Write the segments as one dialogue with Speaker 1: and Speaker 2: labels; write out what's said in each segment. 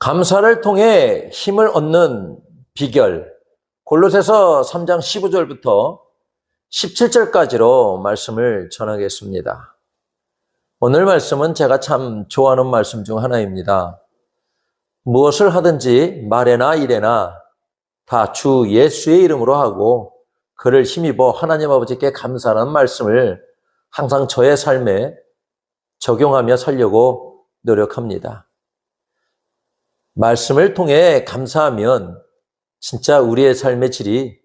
Speaker 1: 감사를 통해 힘을 얻는 비결, 골로새서 3장 15절부터 17절까지로 말씀을 전하겠습니다. 오늘 말씀은 제가 참 좋아하는 말씀 중 하나입니다. 무엇을 하든지 말에나 일에나 다 주 예수의 이름으로 하고 그를 힘입어 하나님 아버지께 감사하는 말씀을 항상 저의 삶에 적용하며 살려고 노력합니다. 말씀을 통해 감사하면 진짜 우리의 삶의 질이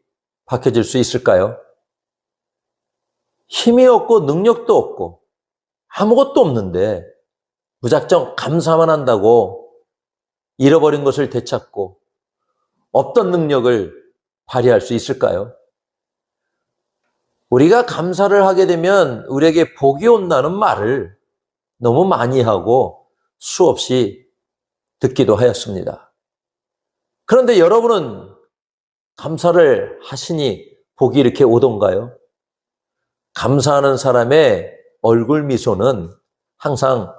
Speaker 1: 바뀌어질 수 있을까요? 힘이 없고 능력도 없고 아무것도 없는데 무작정 감사만 한다고 잃어버린 것을 되찾고 어떤 능력을 발휘할 수 있을까요? 우리가 감사를 하게 되면 우리에게 복이 온다는 말을 너무 많이 하고 수없이 듣기도 하였습니다. 그런데 여러분은 감사를 하시니 복이 이렇게 오던가요? 감사하는 사람의 얼굴 미소는 항상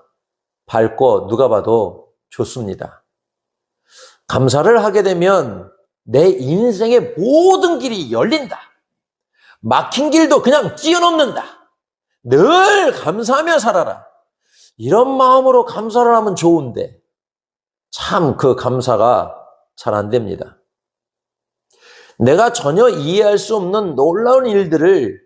Speaker 1: 밝고 누가 봐도 좋습니다. 감사를 하게 되면 내 인생의 모든 길이 열린다. 막힌 길도 그냥 뛰어넘는다. 늘 감사하며 살아라. 이런 마음으로 감사를 하면 좋은데 참 그 감사가 잘 안 됩니다. 내가 전혀 이해할 수 없는 놀라운 일들을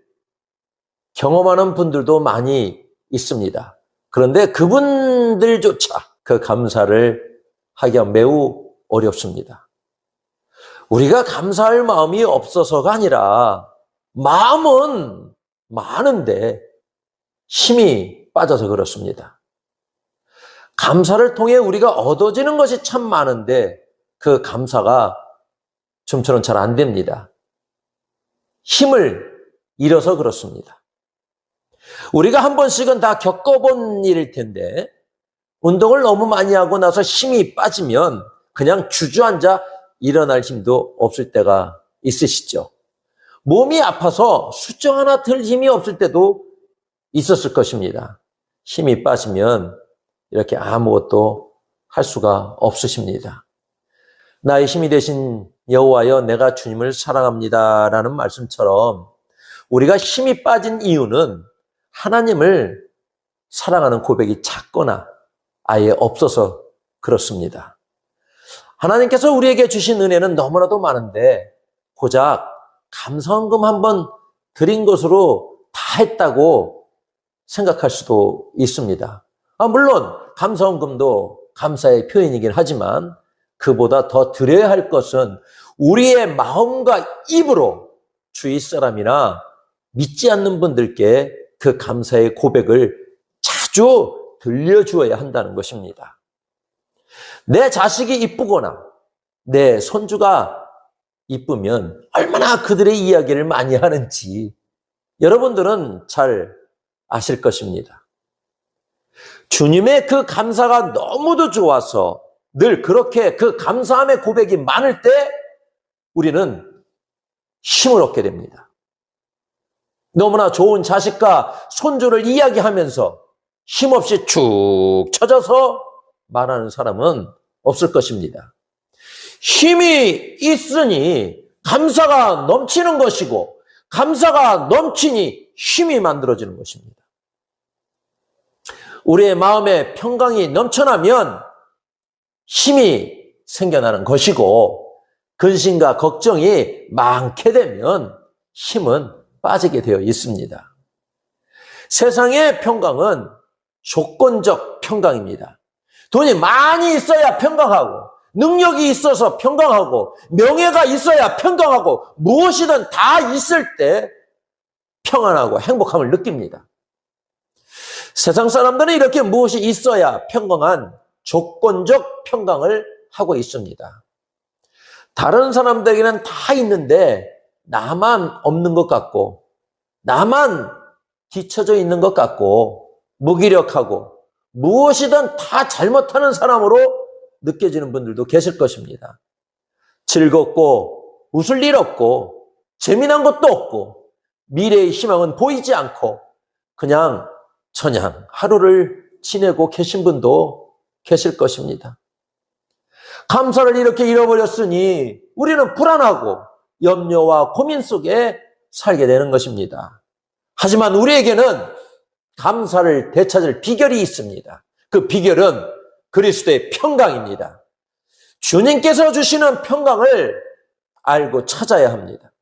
Speaker 1: 경험하는 분들도 많이 있습니다. 그런데 그분들조차 그 감사를 하기가 매우 어렵습니다. 우리가 감사할 마음이 없어서가 아니라 마음은 많은데 힘이 빠져서 그렇습니다. 감사를 통해 우리가 얻어지는 것이 참 많은데 그 감사가 좀처럼 잘 안 됩니다. 힘을 잃어서 그렇습니다. 우리가 한 번씩은 다 겪어본 일일 텐데 운동을 너무 많이 하고 나서 힘이 빠지면 그냥 주저앉아 일어날 힘도 없을 때가 있으시죠. 몸이 아파서 수정 하나 들 힘이 없을 때도 있었을 것입니다. 힘이 빠지면 이렇게 아무것도 할 수가 없으십니다. 나의 힘이 되신 여호와여 내가 주님을 사랑합니다라는 말씀처럼 우리가 힘이 빠진 이유는 하나님을 사랑하는 고백이 작거나 아예 없어서 그렇습니다. 하나님께서 우리에게 주신 은혜는 너무나도 많은데 고작 감사헌금 한번 드린 것으로 다 했다고 생각할 수도 있습니다. 물론 감사헌금도 감사의 표현이긴 하지만 그보다 더 드려야 할 것은 우리의 마음과 입으로 주위 사람이나 믿지 않는 분들께 그 감사의 고백을 자주 들려주어야 한다는 것입니다. 내 자식이 이쁘거나 내 손주가 이쁘면 얼마나 그들의 이야기를 많이 하는지 여러분들은 잘 아실 것입니다. 주님의 그 감사가 너무도 좋아서 늘 그렇게 그 감사함의 고백이 많을 때 우리는 힘을 얻게 됩니다. 너무나 좋은 자식과 손주를 이야기하면서 힘없이 축 처져서 말하는 사람은 없을 것입니다. 힘이 있으니 감사가 넘치는 것이고 감사가 넘치니 힘이 만들어지는 것입니다. 우리의 마음에 평강이 넘쳐나면 힘이 생겨나는 것이고 근심과 걱정이 많게 되면 힘은 빠지게 되어 있습니다. 세상의 평강은 조건적 평강입니다. 돈이 많이 있어야 평강하고 능력이 있어서 평강하고 명예가 있어야 평강하고 무엇이든 다 있을 때 평안하고 행복함을 느낍니다. 세상 사람들은 이렇게 무엇이 있어야 평강한 조건적 평강을 하고 있습니다. 다른 사람들에게는 다 있는데 나만 없는 것 같고 나만 뒤처져 있는 것 같고 무기력하고 무엇이든 다 잘못하는 사람으로 느껴지는 분들도 계실 것입니다. 즐겁고 웃을 일 없고 재미난 것도 없고 미래의 희망은 보이지 않고 그냥 하루를 지내고 계신 분도 계실 것입니다. 감사를 이렇게 잃어버렸으니 우리는 불안하고 염려와 고민 속에 살게 되는 것입니다. 하지만 우리에게는 감사를 되찾을 비결이 있습니다. 그 비결은 그리스도의 평강입니다. 주님께서 주시는 평강을 알고 찾아야 합니다.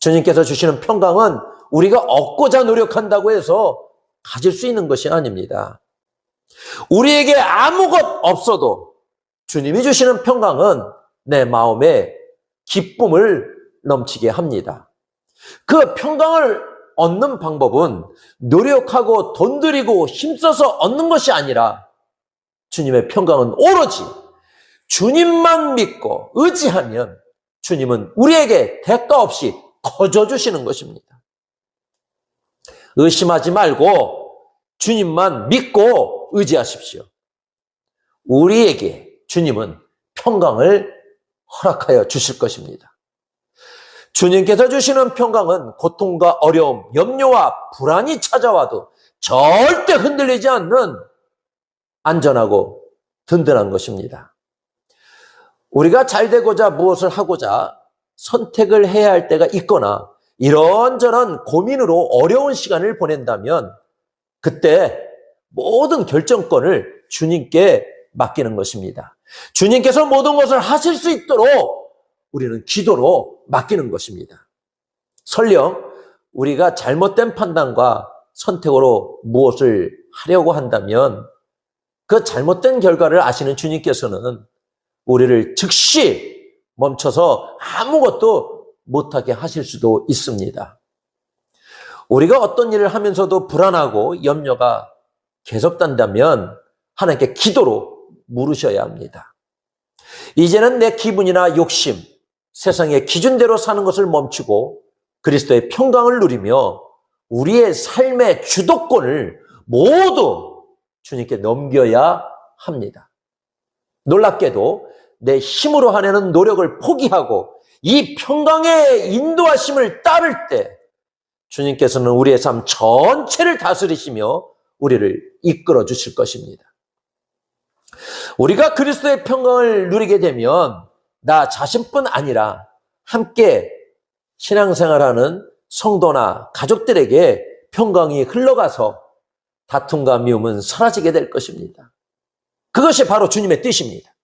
Speaker 1: 주님께서 주시는 평강은 우리가 얻고자 노력한다고 해서 가질 수 있는 것이 아닙니다. 우리에게 아무것 없어도 주님이 주시는 평강은 내 마음에 기쁨을 넘치게 합니다. 그 평강을 얻는 방법은 노력하고 돈 들이고 힘써서 얻는 것이 아니라 주님의 평강은 오로지 주님만 믿고 의지하면 주님은 우리에게 대가 없이 거저 주시는 것입니다. 의심하지 말고 주님만 믿고 의지하십시오. 우리에게 주님은 평강을 허락하여 주실 것입니다. 주님께서 주시는 평강은 고통과 어려움, 염려와 불안이 찾아와도 절대 흔들리지 않는 안전하고 든든한 것입니다. 우리가 잘 되고자 무엇을 하고자 선택을 해야 할 때가 있거나 이런저런 고민으로 어려운 시간을 보낸다면 그때 모든 결정권을 주님께 맡기는 것입니다. 주님께서 모든 것을 하실 수 있도록 우리는 기도로 맡기는 것입니다. 설령 우리가 잘못된 판단과 선택으로 무엇을 하려고 한다면 그 잘못된 결과를 아시는 주님께서는 우리를 즉시 멈춰서 아무것도 못하게 하실 수도 있습니다. 우리가 어떤 일을 하면서도 불안하고 염려가 계속된다면 하나님께 기도로 물으셔야 합니다. 이제는 내 기분이나 욕심, 세상의 기준대로 사는 것을 멈추고 그리스도의 평강을 누리며 우리의 삶의 주도권을 모두 주님께 넘겨야 합니다. 놀랍게도 내 힘으로 하려는 노력을 포기하고 이 평강의 인도하심을 따를 때 주님께서는 우리의 삶 전체를 다스리시며 우리를 이끌어 주실 것입니다. 우리가 그리스도의 평강을 누리게 되면 나 자신뿐 아니라 함께 신앙생활하는 성도나 가족들에게 평강이 흘러가서 다툼과 미움은 사라지게 될 것입니다. 그것이 바로 주님의 뜻입니다.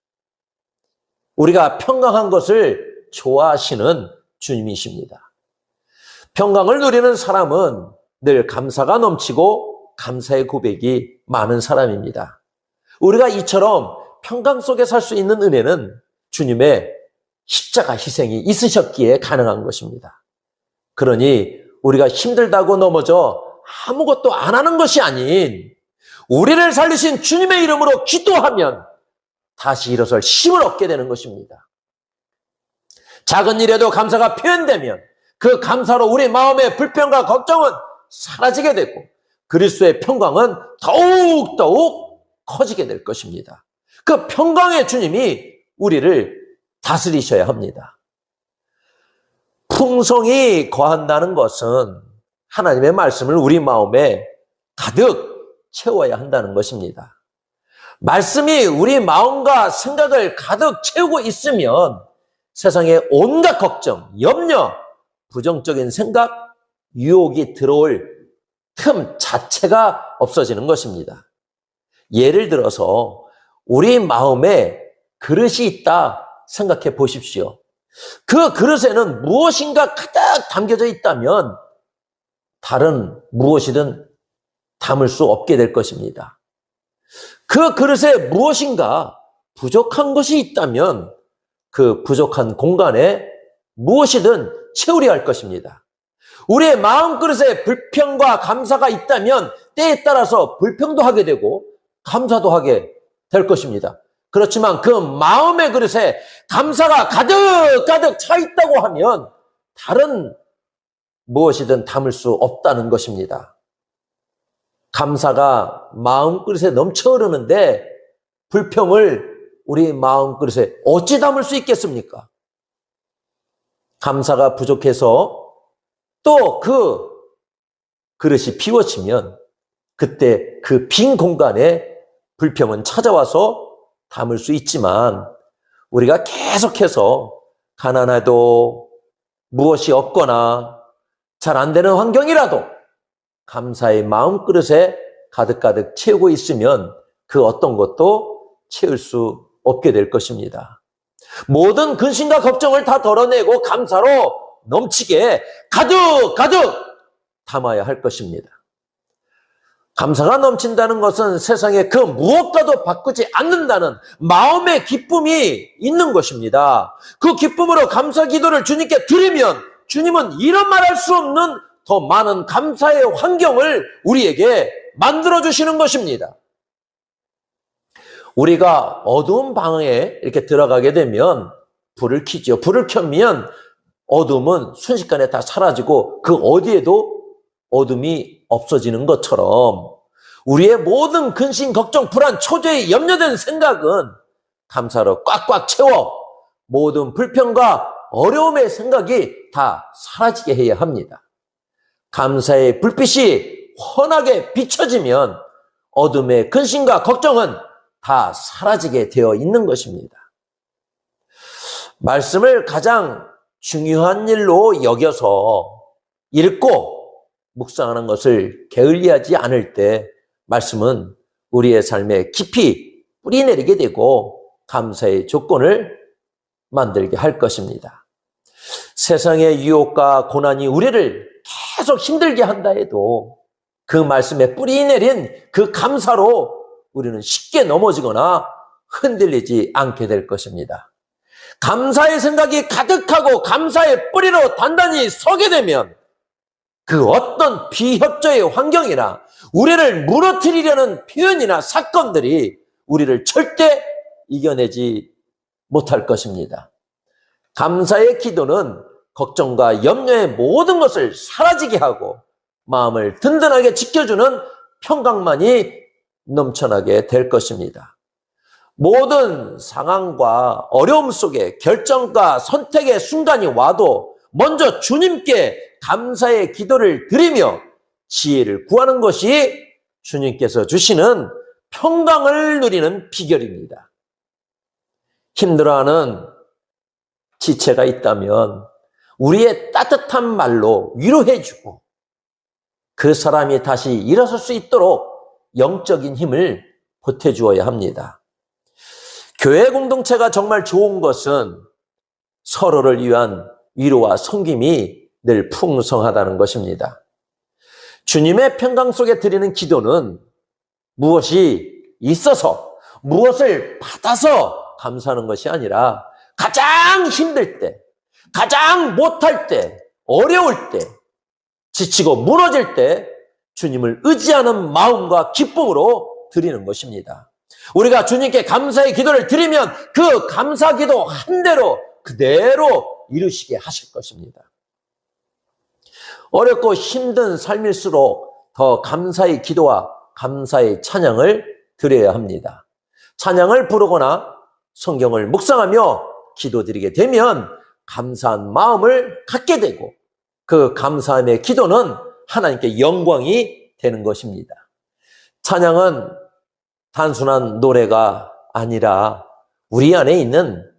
Speaker 1: 우리가 평강한 것을 좋아하시는 주님이십니다. 평강을 누리는 사람은 늘 감사가 넘치고 감사의 고백이 많은 사람입니다. 우리가 이처럼 평강 속에 살 수 있는 은혜는 주님의 십자가 희생이 있으셨기에 가능한 것입니다. 그러니 우리가 힘들다고 넘어져 아무것도 안 하는 것이 아닌 우리를 살리신 주님의 이름으로 기도하면 다시 일어설 힘을 얻게 되는 것입니다. 작은 일에도 감사가 표현되면 그 감사로 우리 마음의 불평과 걱정은 사라지게 되고 그리스도의 평강은 더욱더욱 커지게 될 것입니다. 그 평강의 주님이 우리를 다스리셔야 합니다. 풍성이 거한다는 것은 하나님의 말씀을 우리 마음에 가득 채워야 한다는 것입니다. 말씀이 우리 마음과 생각을 가득 채우고 있으면 세상에 온갖 걱정, 염려, 부정적인 생각, 유혹이 들어올 틈 자체가 없어지는 것입니다. 예를 들어서 우리 마음에 그릇이 있다 생각해 보십시오. 그 그릇에는 무엇인가 가득 담겨져 있다면 다른 무엇이든 담을 수 없게 될 것입니다. 그 그릇에 무엇인가 부족한 것이 있다면 그 부족한 공간에 무엇이든 채우려 할 것입니다. 우리의 마음 그릇에 불평과 감사가 있다면 때에 따라서 불평도 하게 되고 감사도 하게 될 것입니다. 그렇지만 그 마음의 그릇에 감사가 가득 차 있다고 하면 다른 무엇이든 담을 수 없다는 것입니다. 감사가 마음 그릇에 넘쳐 흐르는데 불평을 우리 마음 그릇에 어찌 담을 수 있겠습니까? 감사가 부족해서 또 그 그릇이 비워지면 그때 그 빈 공간에 불평은 찾아와서 담을 수 있지만 우리가 계속해서 가난해도 무엇이 없거나 잘 안 되는 환경이라도 감사의 마음그릇에 가득가득 채우고 있으면 그 어떤 것도 채울 수 없게 될 것입니다. 모든 근심과 걱정을 다 덜어내고 감사로 넘치게 가득가득 담아야 할 것입니다. 감사가 넘친다는 것은 세상에 그 무엇과도 바꾸지 않는다는 마음의 기쁨이 있는 것입니다. 그 기쁨으로 감사 기도를 주님께 드리면 주님은 이런 말할 수 없는 더 많은 감사의 환경을 우리에게 만들어주시는 것입니다. 우리가 어두운 방에 이렇게 들어가게 되면 불을 켜죠. 불을 켜면 어둠은 순식간에 다 사라지고 그 어디에도 어둠이 없어지는 것처럼 우리의 모든 근심, 걱정, 불안, 초조에 염려된 생각은 감사로 꽉꽉 채워 모든 불평과 어려움의 생각이 다 사라지게 해야 합니다. 감사의 불빛이 환하게 비춰지면 어둠의 근심과 걱정은 다 사라지게 되어 있는 것입니다. 말씀을 가장 중요한 일로 여겨서 읽고 묵상하는 것을 게을리하지 않을 때 말씀은 우리의 삶에 깊이 뿌리내리게 되고 감사의 조건을 만들게 할 것입니다. 세상의 유혹과 고난이 우리를 계속 힘들게 한다 해도 그 말씀에 뿌리내린 그 감사로 우리는 쉽게 넘어지거나 흔들리지 않게 될 것입니다. 감사의 생각이 가득하고 감사의 뿌리로 단단히 서게 되면 그 어떤 비협조의 환경이나 우리를 무너뜨리려는 표현이나 사건들이 우리를 절대 이겨내지 못할 것입니다. 감사의 기도는 걱정과 염려의 모든 것을 사라지게 하고 마음을 든든하게 지켜주는 평강만이 넘쳐나게 될 것입니다. 모든 상황과 어려움 속에 결정과 선택의 순간이 와도 먼저 주님께 감사의 기도를 드리며 지혜를 구하는 것이 주님께서 주시는 평강을 누리는 비결입니다. 힘들어하는 지체가 있다면 우리의 따뜻한 말로 위로해주고 그 사람이 다시 일어설 수 있도록 영적인 힘을 보태주어야 합니다. 교회 공동체가 정말 좋은 것은 서로를 위한 위로와 섬김이 늘 풍성하다는 것입니다. 주님의 평강 속에 드리는 기도는 무엇이 있어서 무엇을 받아서 감사하는 것이 아니라 가장 힘들 때, 가장 못할 때, 어려울 때, 지치고 무너질 때 주님을 의지하는 마음과 기쁨으로 드리는 것입니다. 우리가 주님께 감사의 기도를 드리면 그 감사 기도 한 대로 그대로 이루시게 하실 것입니다. 어렵고 힘든 삶일수록 더 감사의 기도와 감사의 찬양을 드려야 합니다. 찬양을 부르거나 성경을 묵상하며 기도드리게 되면 감사한 마음을 갖게 되고 그 감사함의 기도는 하나님께 영광이 되는 것입니다. 찬양은 단순한 노래가 아니라 우리 안에 있는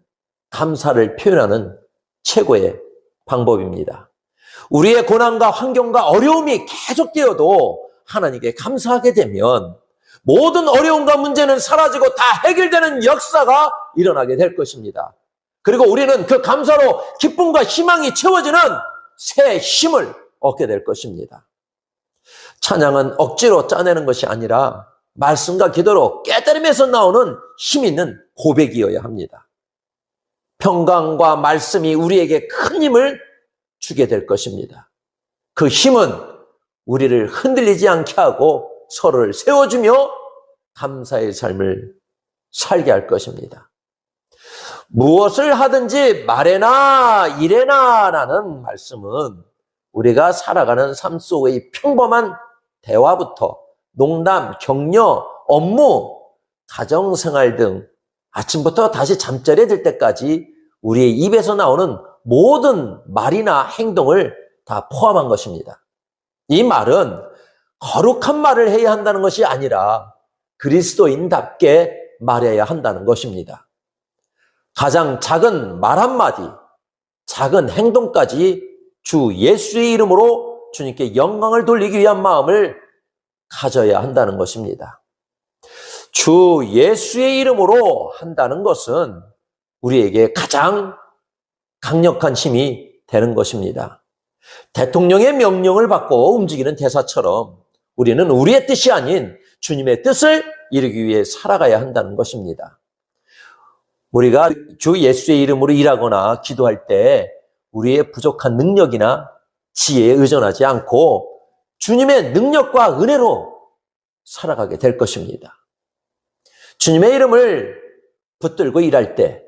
Speaker 1: 감사를 표현하는 최고의 방법입니다. 우리의 고난과 환경과 어려움이 계속되어도 하나님께 감사하게 되면 모든 어려움과 문제는 사라지고 다 해결되는 역사가 일어나게 될 것입니다. 그리고 우리는 그 감사로 기쁨과 희망이 채워지는 새 힘을 얻게 될 것입니다. 찬양은 억지로 짜내는 것이 아니라 말씀과 기도로 깨달음에서 나오는 힘 있는 고백이어야 합니다. 평강과 말씀이 우리에게 큰 힘을 주게 될 것입니다. 그 힘은 우리를 흔들리지 않게 하고 서로를 세워주며 감사의 삶을 살게 할 것입니다. 무엇을 하든지 말해나 이래나 라는 말씀은 우리가 살아가는 삶 속의 평범한 대화부터 농담, 격려, 업무, 가정생활 등 아침부터 다시 잠자리에 들 때까지 우리의 입에서 나오는 모든 말이나 행동을 다 포함한 것입니다. 이 말은 거룩한 말을 해야 한다는 것이 아니라 그리스도인답게 말해야 한다는 것입니다. 가장 작은 말 한마디, 작은 행동까지 주 예수의 이름으로 주님께 영광을 돌리기 위한 마음을 가져야 한다는 것입니다. 주 예수의 이름으로 한다는 것은 우리에게 가장 강력한 힘이 되는 것입니다. 대통령의 명령을 받고 움직이는 대사처럼 우리는 우리의 뜻이 아닌 주님의 뜻을 이루기 위해 살아가야 한다는 것입니다. 우리가 주 예수의 이름으로 일하거나 기도할 때 우리의 부족한 능력이나 지혜에 의존하지 않고 주님의 능력과 은혜로 살아가게 될 것입니다. 주님의 이름을 붙들고 일할 때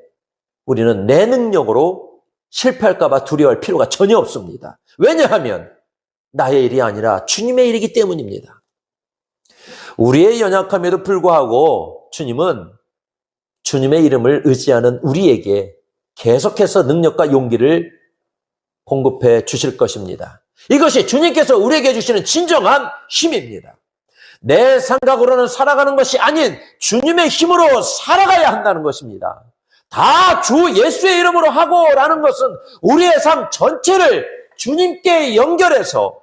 Speaker 1: 우리는 내 능력으로 실패할까 봐 두려워할 필요가 전혀 없습니다. 왜냐하면 나의 일이 아니라 주님의 일이기 때문입니다. 우리의 연약함에도 불구하고 주님은 주님의 이름을 의지하는 우리에게 계속해서 능력과 용기를 공급해 주실 것입니다. 이것이 주님께서 우리에게 주시는 진정한 힘입니다. 내 생각으로는 살아가는 것이 아닌 주님의 힘으로 살아가야 한다는 것입니다. 다 주 예수의 이름으로 하고라는 것은 우리의 삶 전체를 주님께 연결해서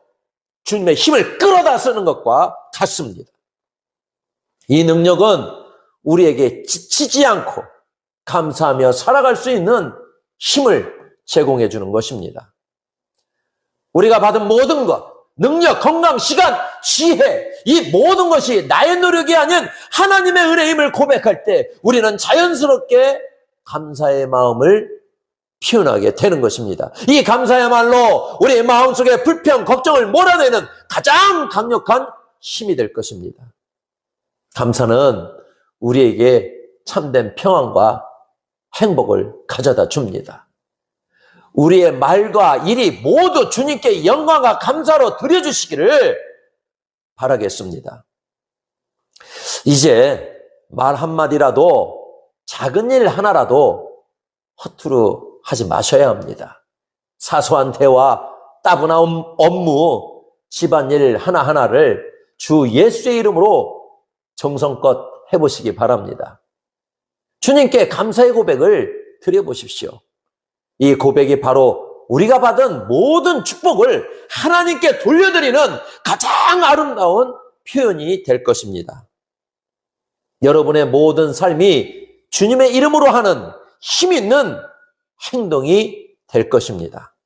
Speaker 1: 주님의 힘을 끌어다 쓰는 것과 같습니다. 이 능력은 우리에게 지치지 않고 감사하며 살아갈 수 있는 힘을 제공해 주는 것입니다. 우리가 받은 모든 것, 능력, 건강, 시간, 지혜, 이 모든 것이 나의 노력이 아닌 하나님의 은혜임을 고백할 때 우리는 자연스럽게 감사의 마음을 표현하게 되는 것입니다. 이 감사야말로 우리의 마음속에 불평, 걱정을 몰아내는 가장 강력한 힘이 될 것입니다. 감사는 우리에게 참된 평안과 행복을 가져다 줍니다. 우리의 말과 일이 모두 주님께 영광과 감사로 드려주시기를 바라겠습니다. 이제 말 한마디라도 작은 일 하나라도 허투루 하지 마셔야 합니다. 사소한 대화, 따분한 업무, 집안일 하나하나를 주 예수의 이름으로 정성껏 해보시기 바랍니다. 주님께 감사의 고백을 드려보십시오. 이 고백이 바로 우리가 받은 모든 축복을 하나님께 돌려드리는 가장 아름다운 표현이 될 것입니다. 여러분의 모든 삶이 주님의 이름으로 하는 힘 있는 행동이 될 것입니다.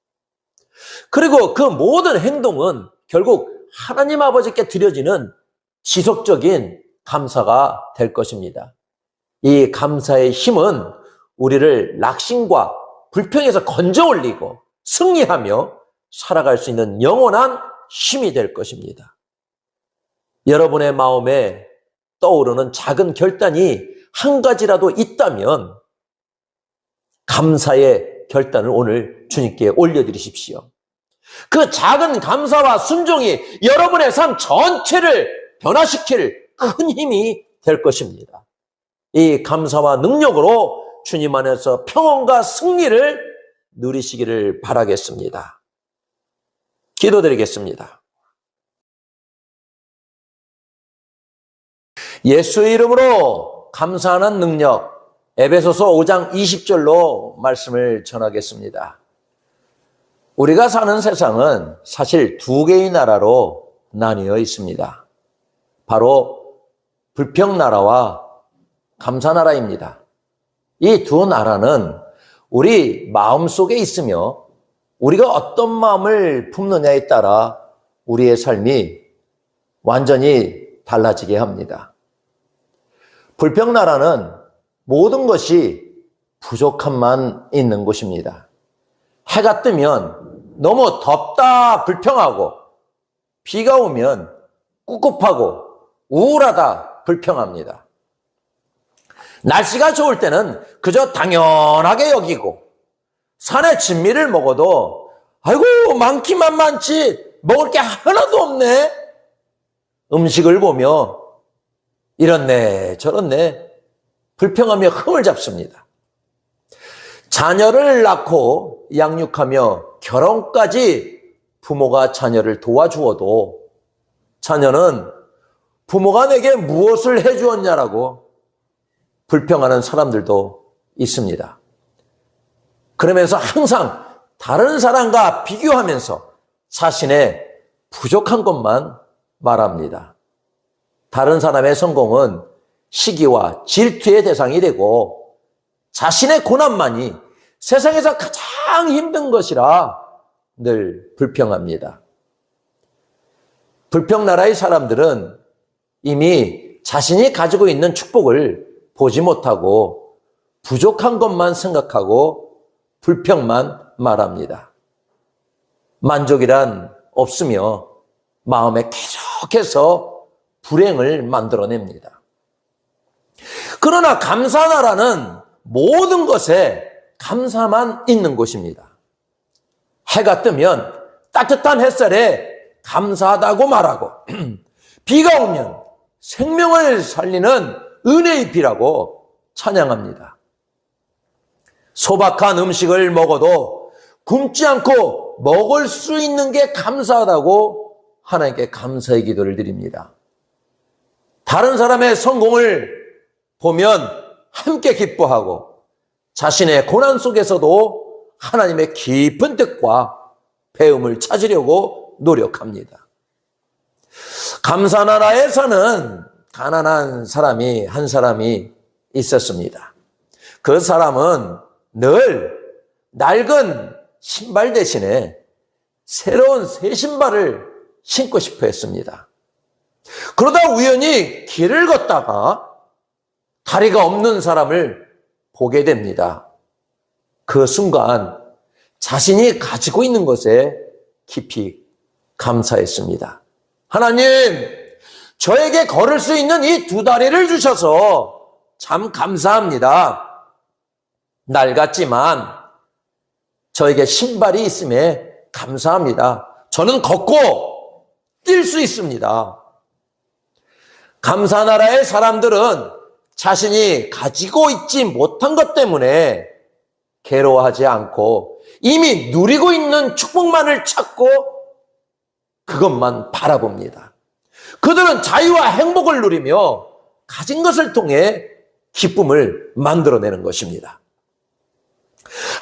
Speaker 1: 그리고 그 모든 행동은 결국 하나님 아버지께 드려지는 지속적인 감사가 될 것입니다. 이 감사의 힘은 우리를 낙심과 불평에서 건져 올리고 승리하며 살아갈 수 있는 영원한 힘이 될 것입니다. 여러분의 마음에 떠오르는 작은 결단이 한 가지라도 있다면 감사의 결단을 오늘 주님께 올려드리십시오. 그 작은 감사와 순종이 여러분의 삶 전체를 변화시킬 큰 힘이 될 것입니다. 이 감사와 능력으로 주님 안에서 평온과 승리를 누리시기를 바라겠습니다. 기도드리겠습니다. 예수의 이름으로 감사하는 능력, 에베소서 5장 20절로 말씀을 전하겠습니다. 우리가 사는 세상은 사실 두 개의 나라로 나뉘어 있습니다. 바로 불평나라와 감사나라입니다. 이 두 나라는 우리 마음속에 있으며 우리가 어떤 마음을 품느냐에 따라 우리의 삶이 완전히 달라지게 합니다. 불평나라는 모든 것이 부족함만 있는 곳입니다. 해가 뜨면 너무 덥다 불평하고 비가 오면 꿉꿉하고 우울하다 불평합니다. 날씨가 좋을 때는 그저 당연하게 여기고 산의 진미를 먹어도 아이고 많기만 많지 먹을 게 하나도 없네. 음식을 보며 이렇네 저렇네 불평하며 흠을 잡습니다. 자녀를 낳고 양육하며 결혼까지 부모가 자녀를 도와주어도 자녀는 부모가 내게 무엇을 해주었냐라고 불평하는 사람들도 있습니다. 그러면서 항상 다른 사람과 비교하면서 자신의 부족한 것만 말합니다. 다른 사람의 성공은 시기와 질투의 대상이 되고 자신의 고난만이 세상에서 가장 힘든 것이라 늘 불평합니다. 불평나라의 사람들은 이미 자신이 가지고 있는 축복을 보지 못하고 부족한 것만 생각하고 불평만 말합니다. 만족이란 없으며 마음에 계속해서 불행을 만들어냅니다. 그러나 감사나라는 모든 것에 감사만 있는 곳입니다. 해가 뜨면 따뜻한 햇살에 감사하다고 말하고 비가 오면 생명을 살리는 은혜의 비라고 찬양합니다. 소박한 음식을 먹어도 굶지 않고 먹을 수 있는 게 감사하다고 하나님께 감사의 기도를 드립니다. 다른 사람의 성공을 보면 함께 기뻐하고 자신의 고난 속에서도 하나님의 깊은 뜻과 배움을 찾으려고 노력합니다. 감사나라에서는 가난한 사람이 한 사람이 있었습니다. 그 사람은 늘 낡은 신발 대신에 새로운 새 신발을 신고 싶어 했습니다. 그러다 우연히 길을 걷다가 다리가 없는 사람을 보게 됩니다. 그 순간 자신이 가지고 있는 것에 깊이 감사했습니다. 하나님, 저에게 걸을 수 있는 이 두 다리를 주셔서 참 감사합니다. 낡았지만 저에게 신발이 있음에 감사합니다. 저는 걷고 뛸 수 있습니다. 감사나라의 사람들은 자신이 가지고 있지 못한 것 때문에 괴로워하지 않고 이미 누리고 있는 축복만을 찾고 그것만 바라봅니다. 그들은 자유와 행복을 누리며 가진 것을 통해 기쁨을 만들어내는 것입니다.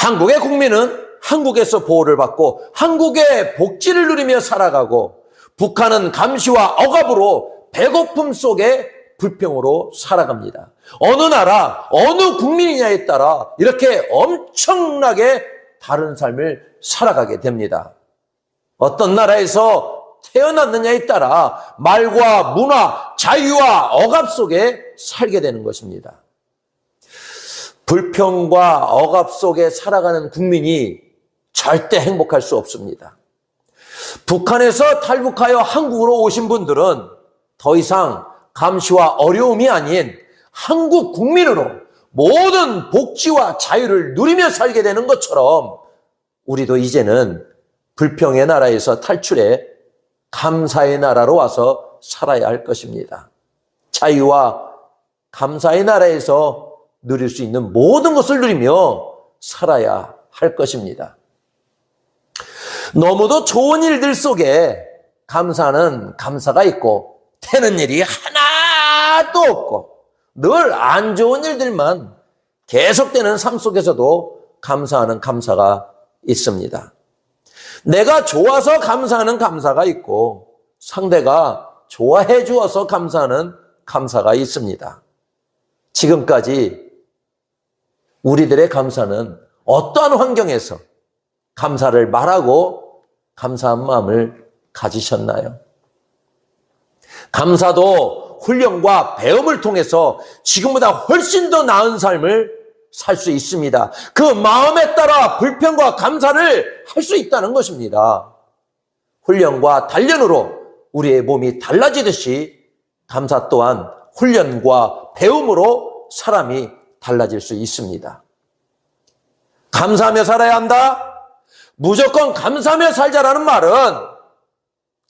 Speaker 1: 한국의 국민은 한국에서 보호를 받고 한국의 복지를 누리며 살아가고 북한은 감시와 억압으로 배고픔 속에 불평으로 살아갑니다. 어느 나라, 어느 국민이냐에 따라 이렇게 엄청나게 다른 삶을 살아가게 됩니다. 어떤 나라에서 태어났느냐에 따라 말과 문화, 자유와 억압 속에 살게 되는 것입니다. 불평과 억압 속에 살아가는 국민이 절대 행복할 수 없습니다. 북한에서 탈북하여 한국으로 오신 분들은 더 이상 감시와 어려움이 아닌 한국 국민으로 모든 복지와 자유를 누리며 살게 되는 것처럼 우리도 이제는 불평의 나라에서 탈출해 감사의 나라로 와서 살아야 할 것입니다. 자유와 감사의 나라에서 누릴 수 있는 모든 것을 누리며 살아야 할 것입니다. 너무도 좋은 일들 속에 감사는 감사가 있고 되는 일이 하나도 없고 늘 안 좋은 일들만 계속되는 삶 속에서도 감사하는 감사가 있습니다. 내가 좋아서 감사하는 감사가 있고 상대가 좋아해 주어서 감사하는 감사가 있습니다. 지금까지 우리들의 감사는 어떠한 환경에서 감사를 말하고 감사한 마음을 가지셨나요? 감사도 훈련과 배움을 통해서 지금보다 훨씬 더 나은 삶을 살 수 있습니다. 그 마음에 따라 불평과 감사를 할 수 있다는 것입니다. 훈련과 단련으로 우리의 몸이 달라지듯이 감사 또한 훈련과 배움으로 사람이 달라질 수 있습니다. 감사하며 살아야 한다? 무조건 감사하며 살자라는 말은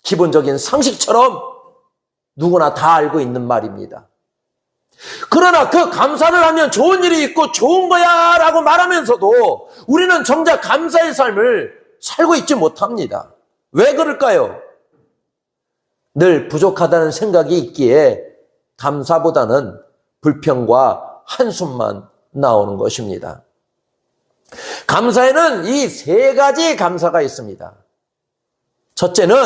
Speaker 1: 기본적인 상식처럼 누구나 다 알고 있는 말입니다. 그러나 그 감사를 하면 좋은 일이 있고 좋은 거야 라고 말하면서도 우리는 정작 감사의 삶을 살고 있지 못합니다. 왜 그럴까요? 늘 부족하다는 생각이 있기에 감사보다는 불평과 한숨만 나오는 것입니다. 감사에는 이 세 가지 감사가 있습니다. 첫째는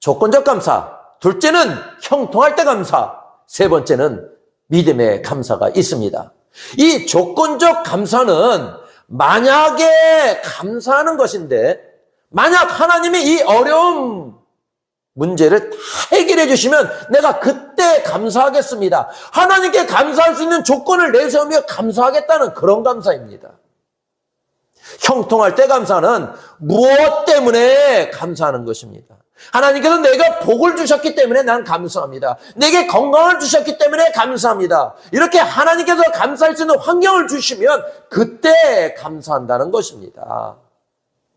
Speaker 1: 조건적 감사, 둘째는 형통할 때 감사, 세 번째는 믿음의 감사가 있습니다. 이 조건적 감사는 만약에 감사하는 것인데, 만약 하나님이 이 어려운 문제를 다 해결해 주시면 내가 그때 감사하겠습니다. 하나님께 감사할 수 있는 조건을 내세우며 감사하겠다는 그런 감사입니다. 형통할 때 감사는 무엇 때문에 감사하는 것입니다. 하나님께서 내가 복을 주셨기 때문에 난 감사합니다. 내게 건강을 주셨기 때문에 감사합니다. 이렇게 하나님께서 감사할 수 있는 환경을 주시면 그때 감사한다는 것입니다.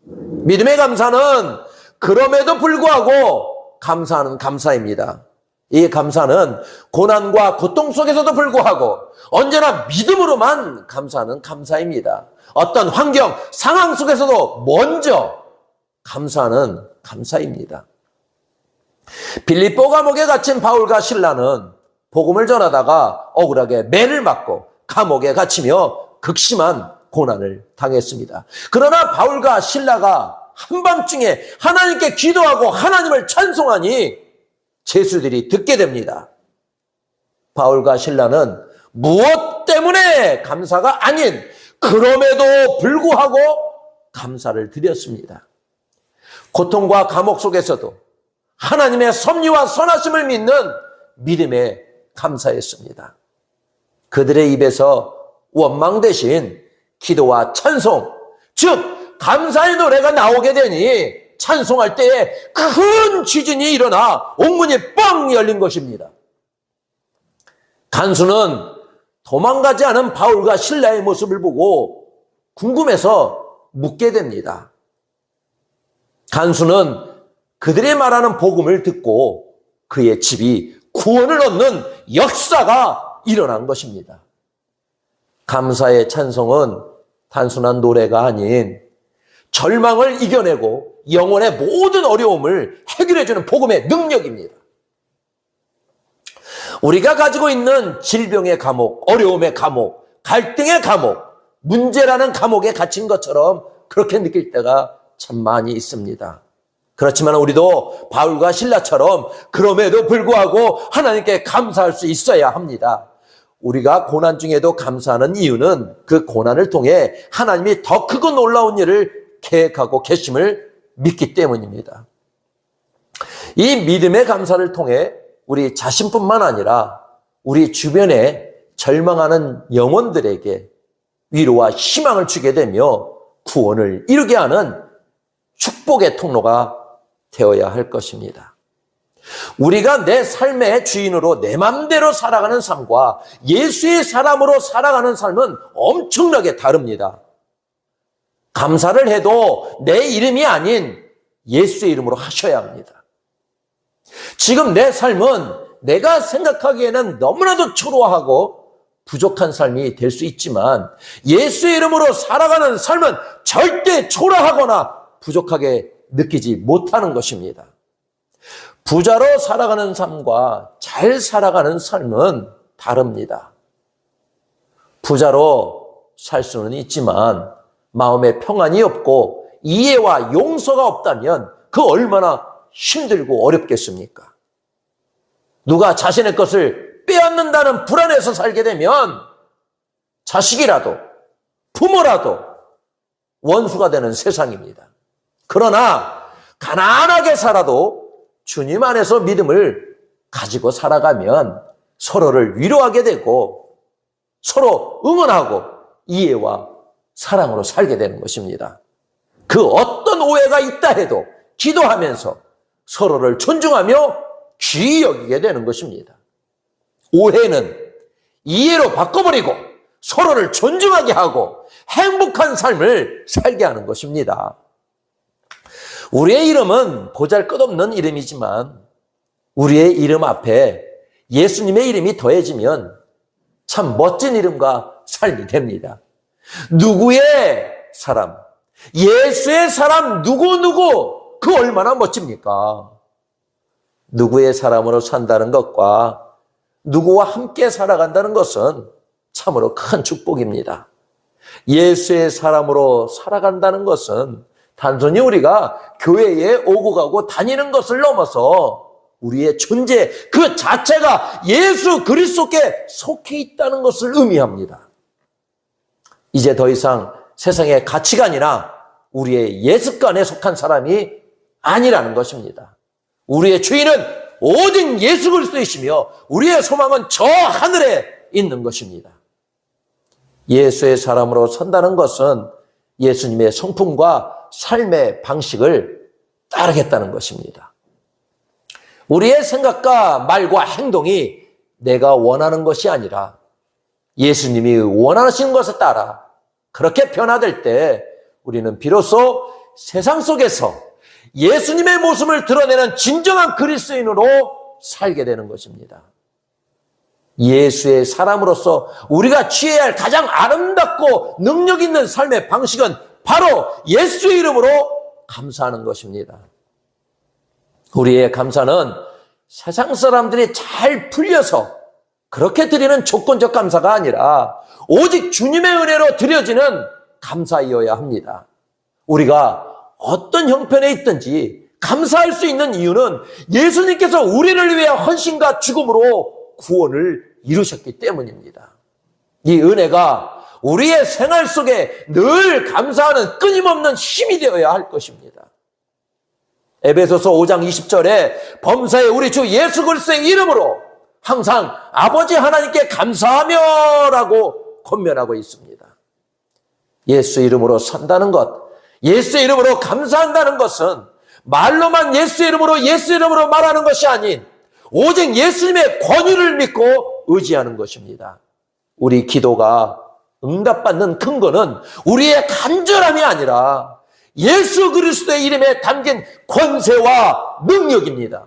Speaker 1: 믿음의 감사는 그럼에도 불구하고 감사하는 감사입니다. 이 감사는 고난과 고통 속에서도 불구하고 언제나 믿음으로만 감사하는 감사입니다. 어떤 환경, 상황 속에서도 먼저 감사하는 감사입니다. 빌립보 감옥에 갇힌 바울과 실라는 복음을 전하다가 억울하게 매를 맞고 감옥에 갇히며 극심한 고난을 당했습니다. 그러나 바울과 실라가 한밤중에 하나님께 기도하고 하나님을 찬송하니 죄수들이 듣게 됩니다. 바울과 실라는 무엇 때문에 감사가 아닌 그럼에도 불구하고 감사를 드렸습니다. 고통과 감옥 속에서도 하나님의 섭리와 선하심을 믿는 믿음에 감사했습니다. 그들의 입에서 원망 대신 기도와 찬송, 즉 감사의 노래가 나오게 되니 찬송할 때에 큰 지진이 일어나 옥문이 뻥 열린 것입니다. 간수는 도망가지 않은 바울과 실라의 모습을 보고 궁금해서 묻게 됩니다. 간수는 그들이 말하는 복음을 듣고 그의 집이 구원을 얻는 역사가 일어난 것입니다. 감사의 찬송은 단순한 노래가 아닌 절망을 이겨내고 영혼의 모든 어려움을 해결해주는 복음의 능력입니다. 우리가 가지고 있는 질병의 감옥, 어려움의 감옥, 갈등의 감옥, 문제라는 감옥에 갇힌 것처럼 그렇게 느낄 때가 참 많이 있습니다. 그렇지만 우리도 바울과 실라처럼 그럼에도 불구하고 하나님께 감사할 수 있어야 합니다. 우리가 고난 중에도 감사하는 이유는 그 고난을 통해 하나님이 더 크고 놀라운 일을 계획하고 계심을 믿기 때문입니다. 이 믿음의 감사를 통해 우리 자신뿐만 아니라 우리 주변에 절망하는 영혼들에게 위로와 희망을 주게 되며 구원을 이루게 하는 축복의 통로가 되어야 할 것입니다. 우리가 내 삶의 주인으로 내 맘대로 살아가는 삶과 예수의 사람으로 살아가는 삶은 엄청나게 다릅니다. 감사를 해도 내 이름이 아닌 예수의 이름으로 하셔야 합니다. 지금 내 삶은 내가 생각하기에는 너무나도 초라하고 부족한 삶이 될 수 있지만 예수의 이름으로 살아가는 삶은 절대 초라하거나 부족하게 느끼지 못하는 것입니다. 부자로 살아가는 삶과 잘 살아가는 삶은 다릅니다. 부자로 살 수는 있지만 마음에 평안이 없고 이해와 용서가 없다면 그 얼마나 힘들고 어렵겠습니까? 누가 자신의 것을 빼앗는다는 불안에서 살게 되면 자식이라도 부모라도 원수가 되는 세상입니다. 그러나 가난하게 살아도 주님 안에서 믿음을 가지고 살아가면 서로를 위로하게 되고 서로 응원하고 이해와 사랑으로 살게 되는 것입니다. 그 어떤 오해가 있다 해도 기도하면서 서로를 존중하며 귀히 여기게 되는 것입니다. 오해는 이해로 바꿔버리고 서로를 존중하게 하고 행복한 삶을 살게 하는 것입니다. 우리의 이름은 보잘것없는 이름이지만 우리의 이름 앞에 예수님의 이름이 더해지면 참 멋진 이름과 삶이 됩니다. 누구의 사람, 예수의 사람 누구 그 얼마나 멋집니까? 누구의 사람으로 산다는 것과 누구와 함께 살아간다는 것은 참으로 큰 축복입니다. 예수의 사람으로 살아간다는 것은 단순히 우리가 교회에 오고 가고 다니는 것을 넘어서 우리의 존재 그 자체가 예수 그리스도께 속해 있다는 것을 의미합니다. 이제 더 이상 세상의 가치관이나 우리의 예습관에 속한 사람이 아니라는 것입니다. 우리의 주인은 오직 예수 그리스도이시며 우리의 소망은 저 하늘에 있는 것입니다. 예수의 사람으로 선다는 것은 예수님의 성품과 삶의 방식을 따르겠다는 것입니다. 우리의 생각과 말과 행동이 내가 원하는 것이 아니라 예수님이 원하시는 것에 따라 그렇게 변화될 때 우리는 비로소 세상 속에서 예수님의 모습을 드러내는 진정한 그리스도인으로 살게 되는 것입니다. 예수의 사람으로서 우리가 취해야 할 가장 아름답고 능력 있는 삶의 방식은 바로 예수의 이름으로 감사하는 것입니다. 우리의 감사는 세상 사람들이 잘 풀려서 그렇게 드리는 조건적 감사가 아니라 오직 주님의 은혜로 드려지는 감사이어야 합니다. 우리가 어떤 형편에 있든지 감사할 수 있는 이유는 예수님께서 우리를 위해 헌신과 죽음으로 구원을 이루셨기 때문입니다. 이 은혜가 우리의 생활 속에 늘 감사하는 끊임없는 힘이 되어야 할 것입니다. 에베소서 5장 20절에 범사에 우리 주 예수 그리스도의 이름으로 항상 아버지 하나님께 감사하며라고 권면하고 있습니다. 예수 이름으로 산다는 것, 예수의 이름으로 감사한다는 것은 말로만 예수의 이름으로 말하는 것이 아닌 오직 예수님의 권위를 믿고 의지하는 것입니다. 우리 기도가 응답받는 근거는 우리의 간절함이 아니라 예수 그리스도의 이름에 담긴 권세와 능력입니다.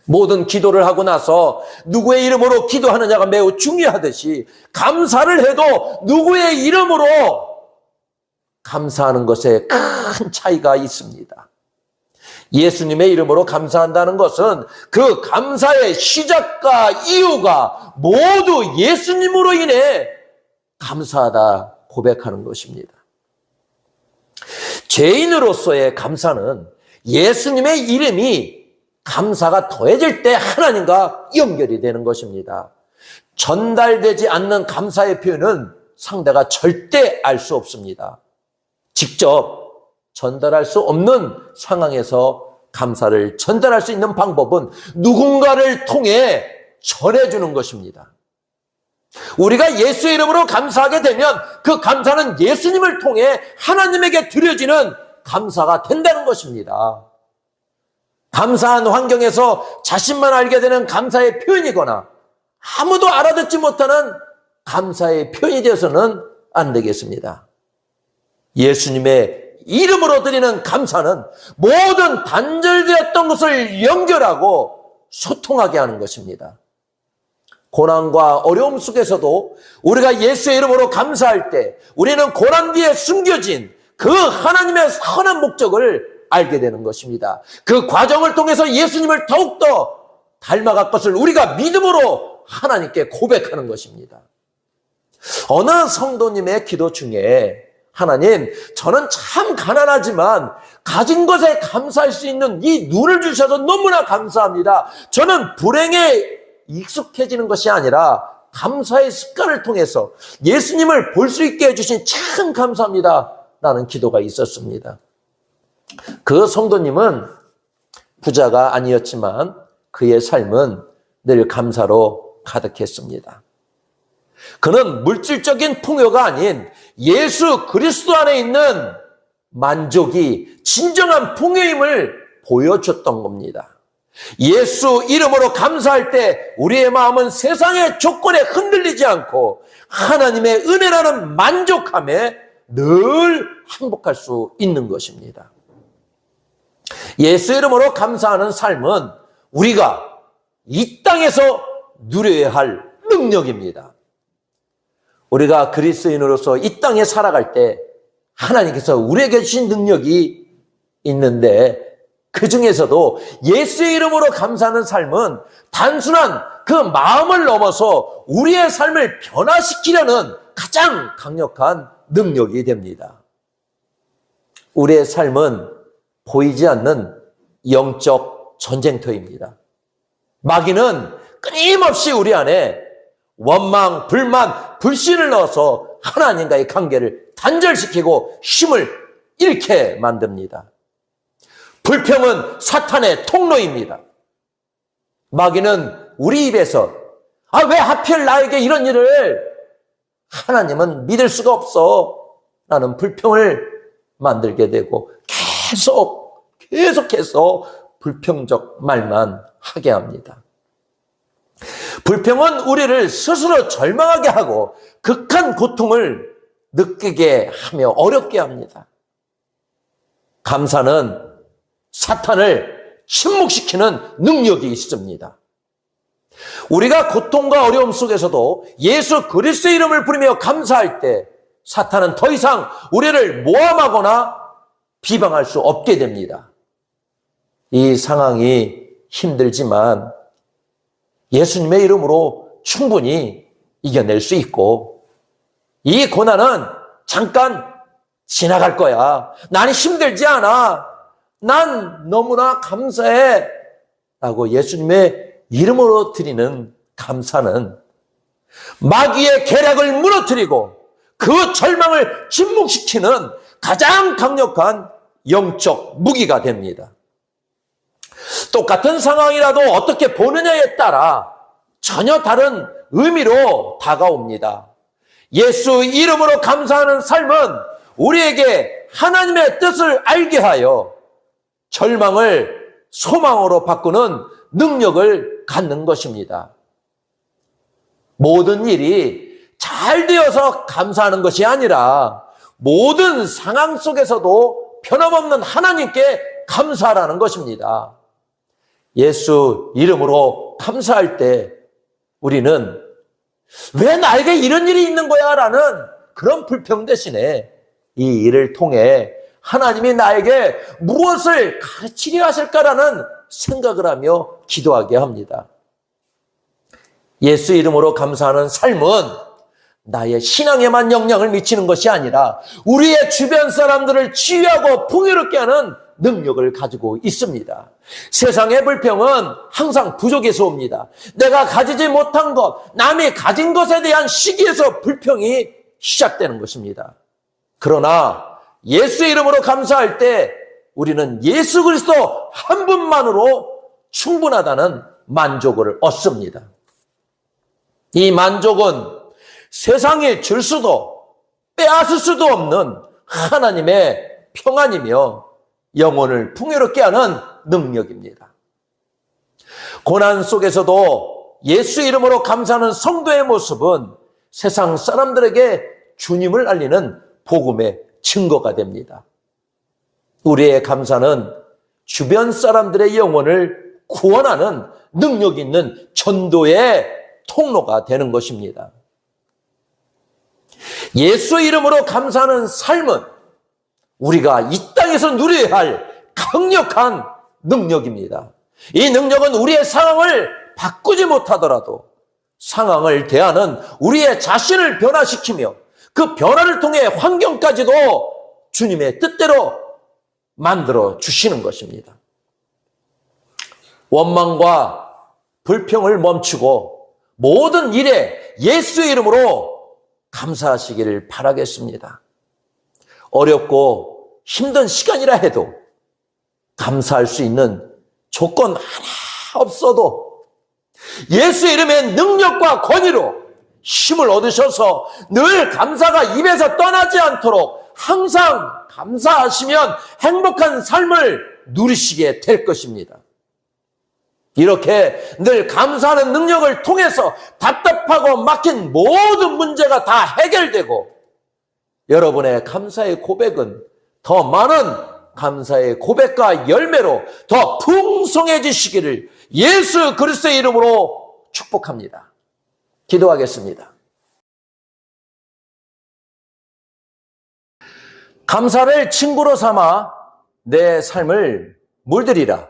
Speaker 1: 모든 기도를 하고 나서 누구의 이름으로 기도하느냐가 매우 중요하듯이 감사를 해도 누구의 이름으로 감사하는 것에 큰 차이가 있습니다. 예수님의 이름으로 감사한다는 것은 그 감사의 시작과 이유가 모두 예수님으로 인해 감사하다 고백하는 것입니다. 죄인으로서의 감사는 예수님의 이름이 감사가 더해질 때 하나님과 연결이 되는 것입니다. 전달되지 않는 감사의 표현은 상대가 절대 알 수 없습니다. 직접 전달할 수 없는 상황에서 감사를 전달할 수 있는 방법은 누군가를 통해 전해주는 것입니다. 우리가 예수의 이름으로 감사하게 되면 그 감사는 예수님을 통해 하나님에게 드려지는 감사가 된다는 것입니다. 감사한 환경에서 자신만 알게 되는 감사의 표현이거나 아무도 알아듣지 못하는 감사의 표현이 되어서는 안 되겠습니다. 예수님의 이름으로 드리는 감사는 모든 단절되었던 것을 연결하고 소통하게 하는 것입니다. 고난과 어려움 속에서도 우리가 예수의 이름으로 감사할 때 우리는 고난 뒤에 숨겨진 그 하나님의 선한 목적을 알게 되는 것입니다. 그 과정을 통해서 예수님을 더욱더 닮아갈 것을 우리가 믿음으로 하나님께 고백하는 것입니다. 어느 성도님의 기도 중에 하나님, 저는 참 가난하지만 가진 것에 감사할 수 있는 이 눈을 주셔서 너무나 감사합니다. 저는 불행에 익숙해지는 것이 아니라 감사의 습관을 통해서 예수님을 볼 수 있게 해주신 참 감사합니다. 라는 기도가 있었습니다. 그 성도님은 부자가 아니었지만 그의 삶은 늘 감사로 가득했습니다. 그는 물질적인 풍요가 아닌 예수 그리스도 안에 있는 만족이 진정한 풍요임을 보여줬던 겁니다. 예수 이름으로 감사할 때 우리의 마음은 세상의 조건에 흔들리지 않고 하나님의 은혜라는 만족함에 늘 행복할 수 있는 것입니다. 예수 이름으로 감사하는 삶은 우리가 이 땅에서 누려야 할 능력입니다. 우리가 그리스도인으로서 이 땅에 살아갈 때 하나님께서 우리에게 주신 능력이 있는데 그 중에서도 예수의 이름으로 감사하는 삶은 단순한 그 마음을 넘어서 우리의 삶을 변화시키려는 가장 강력한 능력이 됩니다. 우리의 삶은 보이지 않는 영적 전쟁터입니다. 마귀는 끊임없이 우리 안에 원망, 불만, 불신을 넣어서 하나님과의 관계를 단절시키고 힘을 잃게 만듭니다. 불평은 사탄의 통로입니다. 마귀는 우리 입에서 왜 하필 나에게 이런 일을, 하나님은 믿을 수가 없어 라는 불평을 만들게 되고 계속해서 불평적 말만 하게 합니다. 불평은 우리를 스스로 절망하게 하고 극한 고통을 느끼게 하며 어렵게 합니다. 감사는 사탄을 침묵시키는 능력이 있습니다. 우리가 고통과 어려움 속에서도 예수 그리스도의 이름을 부르며 감사할 때 사탄은 더 이상 우리를 모함하거나 비방할 수 없게 됩니다. 이 상황이 힘들지만 예수님의 이름으로 충분히 이겨낼 수 있고, 이 고난은 잠깐 지나갈 거야. 난 힘들지 않아. 난 너무나 감사해. 라고 예수님의 이름으로 드리는 감사는 마귀의 계략을 무너뜨리고 그 절망을 침묵시키는 가장 강력한 영적 무기가 됩니다. 똑같은 상황이라도 어떻게 보느냐에 따라 전혀 다른 의미로 다가옵니다. 예수 이름으로 감사하는 삶은 우리에게 하나님의 뜻을 알게 하여 절망을 소망으로 바꾸는 능력을 갖는 것입니다. 모든 일이 잘 되어서 감사하는 것이 아니라 모든 상황 속에서도 변함없는 하나님께 감사하라는 것입니다. 예수 이름으로 감사할 때 우리는 왜 나에게 이런 일이 있는 거야? 라는 그런 불평 대신에 이 일을 통해 하나님이 나에게 무엇을 가르치려 하실까라는 생각을 하며 기도하게 합니다. 예수 이름으로 감사하는 삶은 나의 신앙에만 영향을 미치는 것이 아니라 우리의 주변 사람들을 치유하고 풍요롭게 하는 능력을 가지고 있습니다. 세상의 불평은 항상 부족에서 옵니다. 내가 가지지 못한 것, 남이 가진 것에 대한 시기에서 불평이 시작되는 것입니다. 그러나 예수 이름으로 감사할 때 우리는 예수 그리스도 한 분만으로 충분하다는 만족을 얻습니다. 이 만족은 세상에 줄 수도 빼앗을 수도 없는 하나님의 평안이며 영혼을 풍요롭게 하는 능력입니다. 고난 속에서도 예수 이름으로 감사하는 성도의 모습은 세상 사람들에게 주님을 알리는 복음의 증거가 됩니다. 우리의 감사는 주변 사람들의 영혼을 구원하는 능력 있는 전도의 통로가 되는 것입니다. 예수 이름으로 감사하는 삶은 우리가 이 땅에서 누려야 할 강력한 능력입니다. 이 능력은 우리의 상황을 바꾸지 못하더라도 상황을 대하는 우리의 자신을 변화시키며 그 변화를 통해 환경까지도 주님의 뜻대로 만들어 주시는 것입니다. 원망과 불평을 멈추고 모든 일에 예수의 이름으로 감사하시기를 바라겠습니다. 어렵고 힘든 시간이라 해도 감사할 수 있는 조건 하나 없어도 예수 이름의 능력과 권위로 힘을 얻으셔서 늘 감사가 입에서 떠나지 않도록 항상 감사하시면 행복한 삶을 누리시게 될 것입니다. 이렇게 늘 감사하는 능력을 통해서 답답하고 막힌 모든 문제가 다 해결되고 여러분의 감사의 고백은 더 많은 감사의 고백과 열매로 더 풍성해지시기를 예수 그리스도의 이름으로 축복합니다. 기도하겠습니다. 감사를 친구로 삼아 내 삶을 물들이라.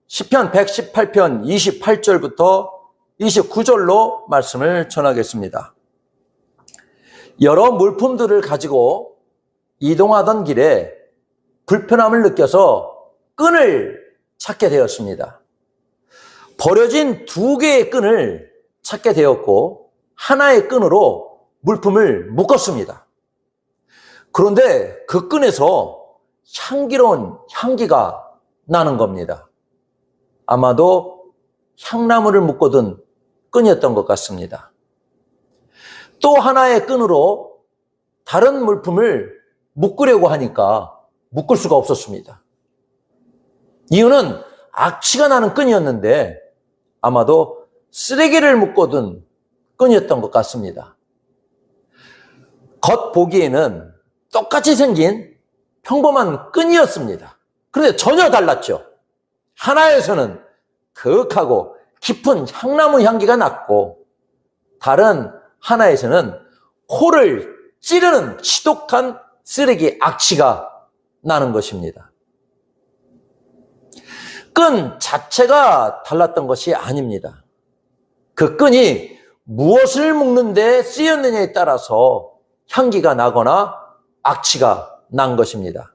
Speaker 1: 시편 118편 28절부터 29절로 말씀을 전하겠습니다. 여러 물품들을 가지고 이동하던 길에 불편함을 느껴서 끈을 찾게 되었습니다. 버려진 2개의 끈을 찾게 되었고 하나의 끈으로 물품을 묶었습니다. 그런데 그 끈에서 향기로운 향기가 나는 겁니다. 아마도 향나무를 묶어둔 끈이었던 것 같습니다. 또 하나의 끈으로 다른 물품을 묶으려고 하니까 묶을 수가 없었습니다. 이유는 악취가 나는 끈이었는데 아마도 쓰레기를 묶어둔 끈이었던 것 같습니다. 겉보기에는 똑같이 생긴 평범한 끈이었습니다. 그런데 전혀 달랐죠. 하나에서는 그윽하고 깊은 향나무 향기가 났고 다른 하나에서는 코를 찌르는 지독한 쓰레기 악취가 나는 것입니다. 끈 자체가 달랐던 것이 아닙니다. 그 끈이 무엇을 묶는 데 쓰였느냐에 따라서 향기가 나거나 악취가 난 것입니다.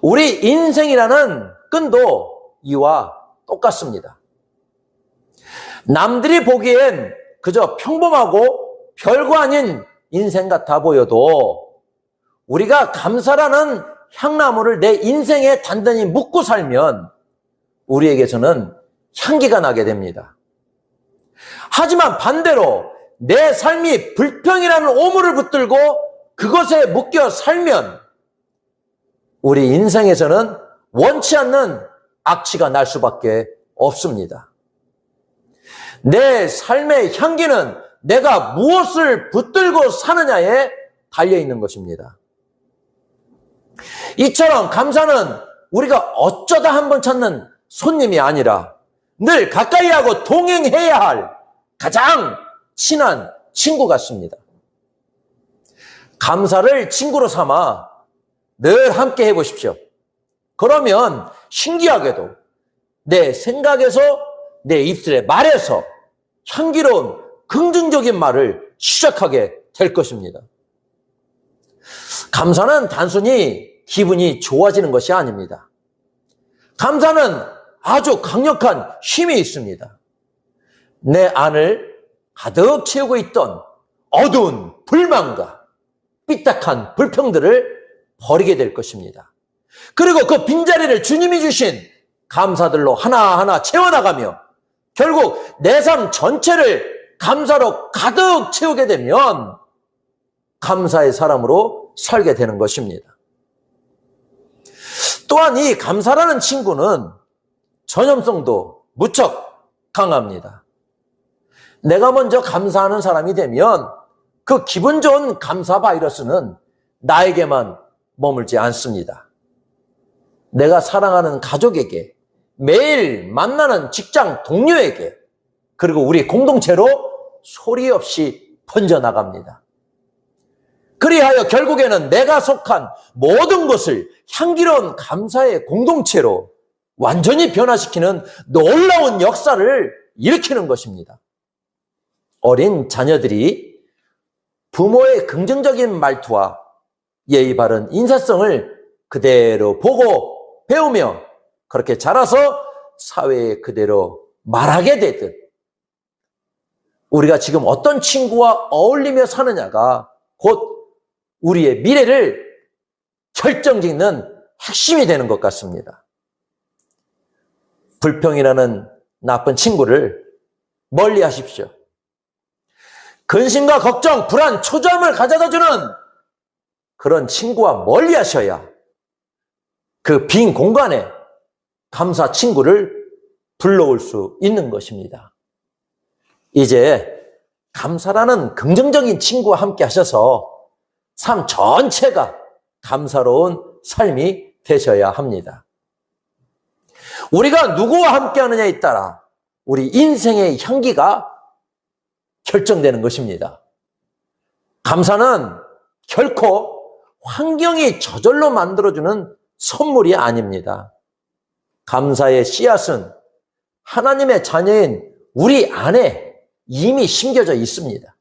Speaker 1: 우리 인생이라는 끈도 이와 똑같습니다. 남들이 보기엔 그저 평범하고 별거 아닌 인생 같아 보여도 우리가 감사라는 향나무를 내 인생에 단단히 묶고 살면 우리에게서는 향기가 나게 됩니다. 하지만 반대로 내 삶이 불평이라는 오물을 붙들고 그것에 묶여 살면 우리 인생에서는 원치 않는 악취가 날 수밖에 없습니다. 내 삶의 향기는 내가 무엇을 붙들고 사느냐에 달려있는 것입니다. 이처럼 감사는 우리가 어쩌다 한번 찾는 손님이 아니라 늘 가까이하고 동행해야 할 가장 친한 친구 같습니다. 감사를 친구로 삼아 늘 함께 해보십시오. 그러면 신기하게도 내 생각에서 내 입술의 말에서 향기로운 긍정적인 말을 시작하게 될 것입니다. 감사는 단순히 기분이 좋아지는 것이 아닙니다. 감사는 아주 강력한 힘이 있습니다. 내 안을 가득 채우고 있던 어두운 불만과 삐딱한 불평들을 버리게 될 것입니다. 그리고 그 빈자리를 주님이 주신 감사들로 하나하나 채워나가며 결국 내 삶 전체를 감사로 가득 채우게 되면 감사의 사람으로 살게 되는 것입니다. 또한 이 감사라는 친구는 전염성도 무척 강합니다. 내가 먼저 감사하는 사람이 되면 그 기분 좋은 감사 바이러스는 나에게만 머물지 않습니다. 내가 사랑하는 가족에게, 매일 만나는 직장 동료에게, 그리고 우리 공동체로 소리 없이 번져나갑니다. 그리하여 결국에는 내가 속한 모든 것을 향기로운 감사의 공동체로 완전히 변화시키는 놀라운 역사를 일으키는 것입니다. 어린 자녀들이 부모의 긍정적인 말투와 예의 바른 인사성을 그대로 보고 배우며 그렇게 자라서 사회에 그대로 말하게 되듯 우리가 지금 어떤 친구와 어울리며 사느냐가 곧 우리의 미래를 결정짓는 핵심이 되는 것 같습니다. 불평이라는 나쁜 친구를 멀리 하십시오. 근심과 걱정, 불안, 초조함을 가져다주는 그런 친구와 멀리 하셔야 그 빈 공간에 감사 친구를 불러올 수 있는 것입니다. 이제 감사라는 긍정적인 친구와 함께 하셔서 삶 전체가 감사로운 삶이 되셔야 합니다. 우리가 누구와 함께 하느냐에 따라 우리 인생의 향기가 결정되는 것입니다. 감사는 결코 환경이 저절로 만들어주는 선물이 아닙니다. 감사의 씨앗은 하나님의 자녀인 우리 안에 이미 심겨져 있습니다.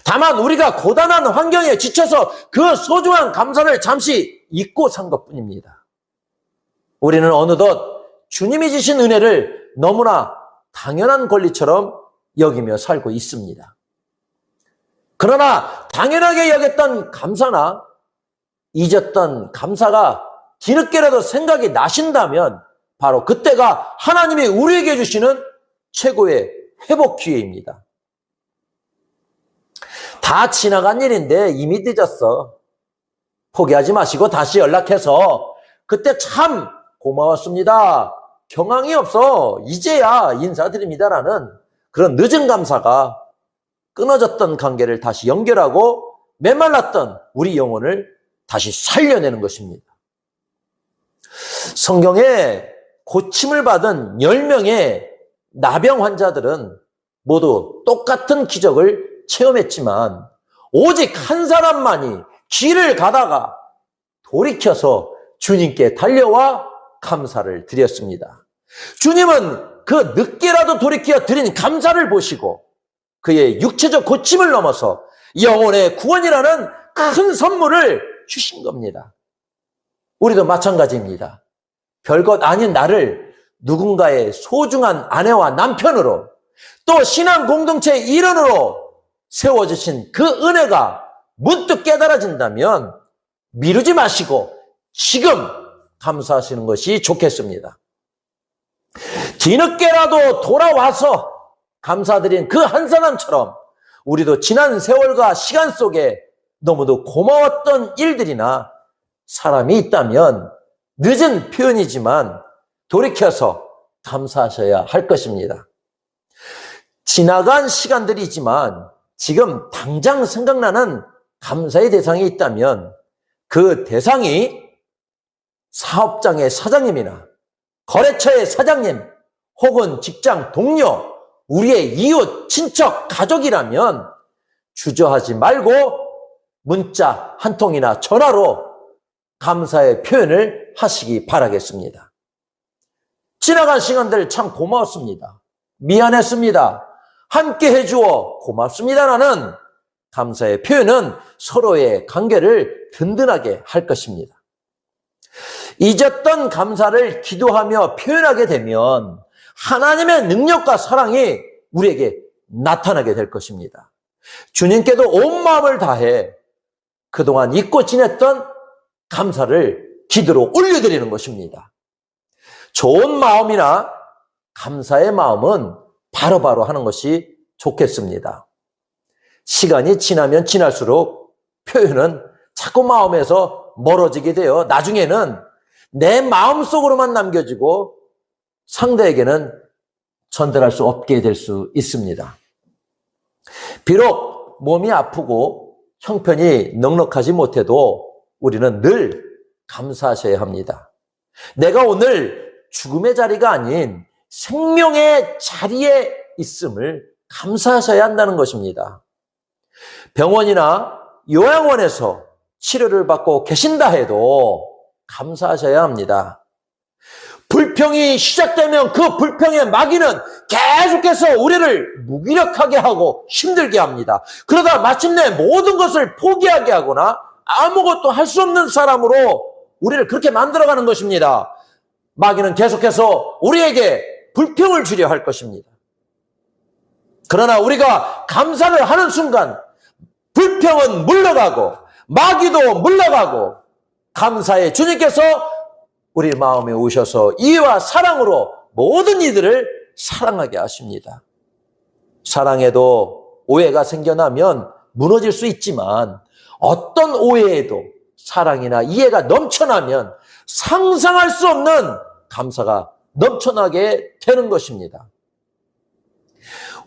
Speaker 1: 다만 우리가 고단한 환경에 지쳐서 그 소중한 감사를 잠시 잊고 산 것뿐입니다. 우리는 어느덧 주님이 주신 은혜를 너무나 당연한 권리처럼 여기며 살고 있습니다. 그러나 당연하게 여겼던 감사나 잊었던 감사가 뒤늦게라도 생각이 나신다면 바로 그때가 하나님이 우리에게 주시는 최고의 회복 기회입니다. 다 지나간 일인데 이미 늦었어. 포기하지 마시고 다시 연락해서 그때 참 고마웠습니다. 경황이 없어. 이제야 인사드립니다라는 그런 늦은 감사가 끊어졌던 관계를 다시 연결하고 메말랐던 우리 영혼을 다시 살려내는 것입니다. 성경에 고침을 받은 10명의 나병 환자들은 모두 똑같은 기적을 체험했지만 오직 한 사람만이 길을 가다가 돌이켜서 주님께 달려와 감사를 드렸습니다. 주님은 그 늦게라도 돌이켜 드린 감사를 보시고 그의 육체적 고침을 넘어서 영혼의 구원이라는 큰 선물을 주신 겁니다. 우리도 마찬가지입니다. 별것 아닌 나를 누군가의 소중한 아내와 남편으로 또 신앙 공동체의 일원으로 세워주신 그 은혜가 문득 깨달아진다면 미루지 마시고 지금 감사하시는 것이 좋겠습니다. 뒤늦게라도 돌아와서 감사드린 그 한 사람처럼 우리도 지난 세월과 시간 속에 너무도 고마웠던 일들이나 사람이 있다면 늦은 표현이지만 돌이켜서 감사하셔야 할 것입니다. 지나간 시간들이지만 지금 당장 생각나는 감사의 대상이 있다면 그 대상이 사업장의 사장님이나 거래처의 사장님 혹은 직장 동료, 우리의 이웃, 친척, 가족이라면 주저하지 말고 문자 한 통이나 전화로 감사의 표현을 하시기 바라겠습니다. 지나간 시간들 참 고마웠습니다. 미안했습니다. 함께 해주어 고맙습니다라는 감사의 표현은 서로의 관계를 든든하게 할 것입니다. 잊었던 감사를 기도하며 표현하게 되면 하나님의 능력과 사랑이 우리에게 나타나게 될 것입니다. 주님께도 온 마음을 다해 그동안 잊고 지냈던 감사를 기도로 올려드리는 것입니다. 좋은 마음이나 감사의 마음은 바로바로 하는 것이 좋겠습니다. 시간이 지나면 지날수록 표현은 자꾸 마음에서 멀어지게 되어 나중에는 내 마음속으로만 남겨지고 상대에게는 전달할 수 없게 될 수 있습니다. 비록 몸이 아프고 형편이 넉넉하지 못해도 우리는 늘 감사하셔야 합니다. 내가 오늘 죽음의 자리가 아닌 생명의 자리에 있음을 감사하셔야 한다는 것입니다. 병원이나 요양원에서 치료를 받고 계신다 해도 감사하셔야 합니다. 불평이 시작되면 그 불평의 마귀는 계속해서 우리를 무기력하게 하고 힘들게 합니다. 그러다 마침내 모든 것을 포기하게 하거나 아무것도 할 수 없는 사람으로 우리를 그렇게 만들어가는 것입니다. 마귀는 계속해서 우리에게 불평을 주려 할 것입니다. 그러나 우리가 감사를 하는 순간 불평은 물러가고 마귀도 물러가고 감사의 주님께서 우리 마음에 오셔서 이해와 사랑으로 모든 이들을 사랑하게 하십니다. 사랑에도 오해가 생겨나면 무너질 수 있지만 어떤 오해에도 사랑이나 이해가 넘쳐나면 상상할 수 없는 감사가 넘쳐나게 되는 것입니다.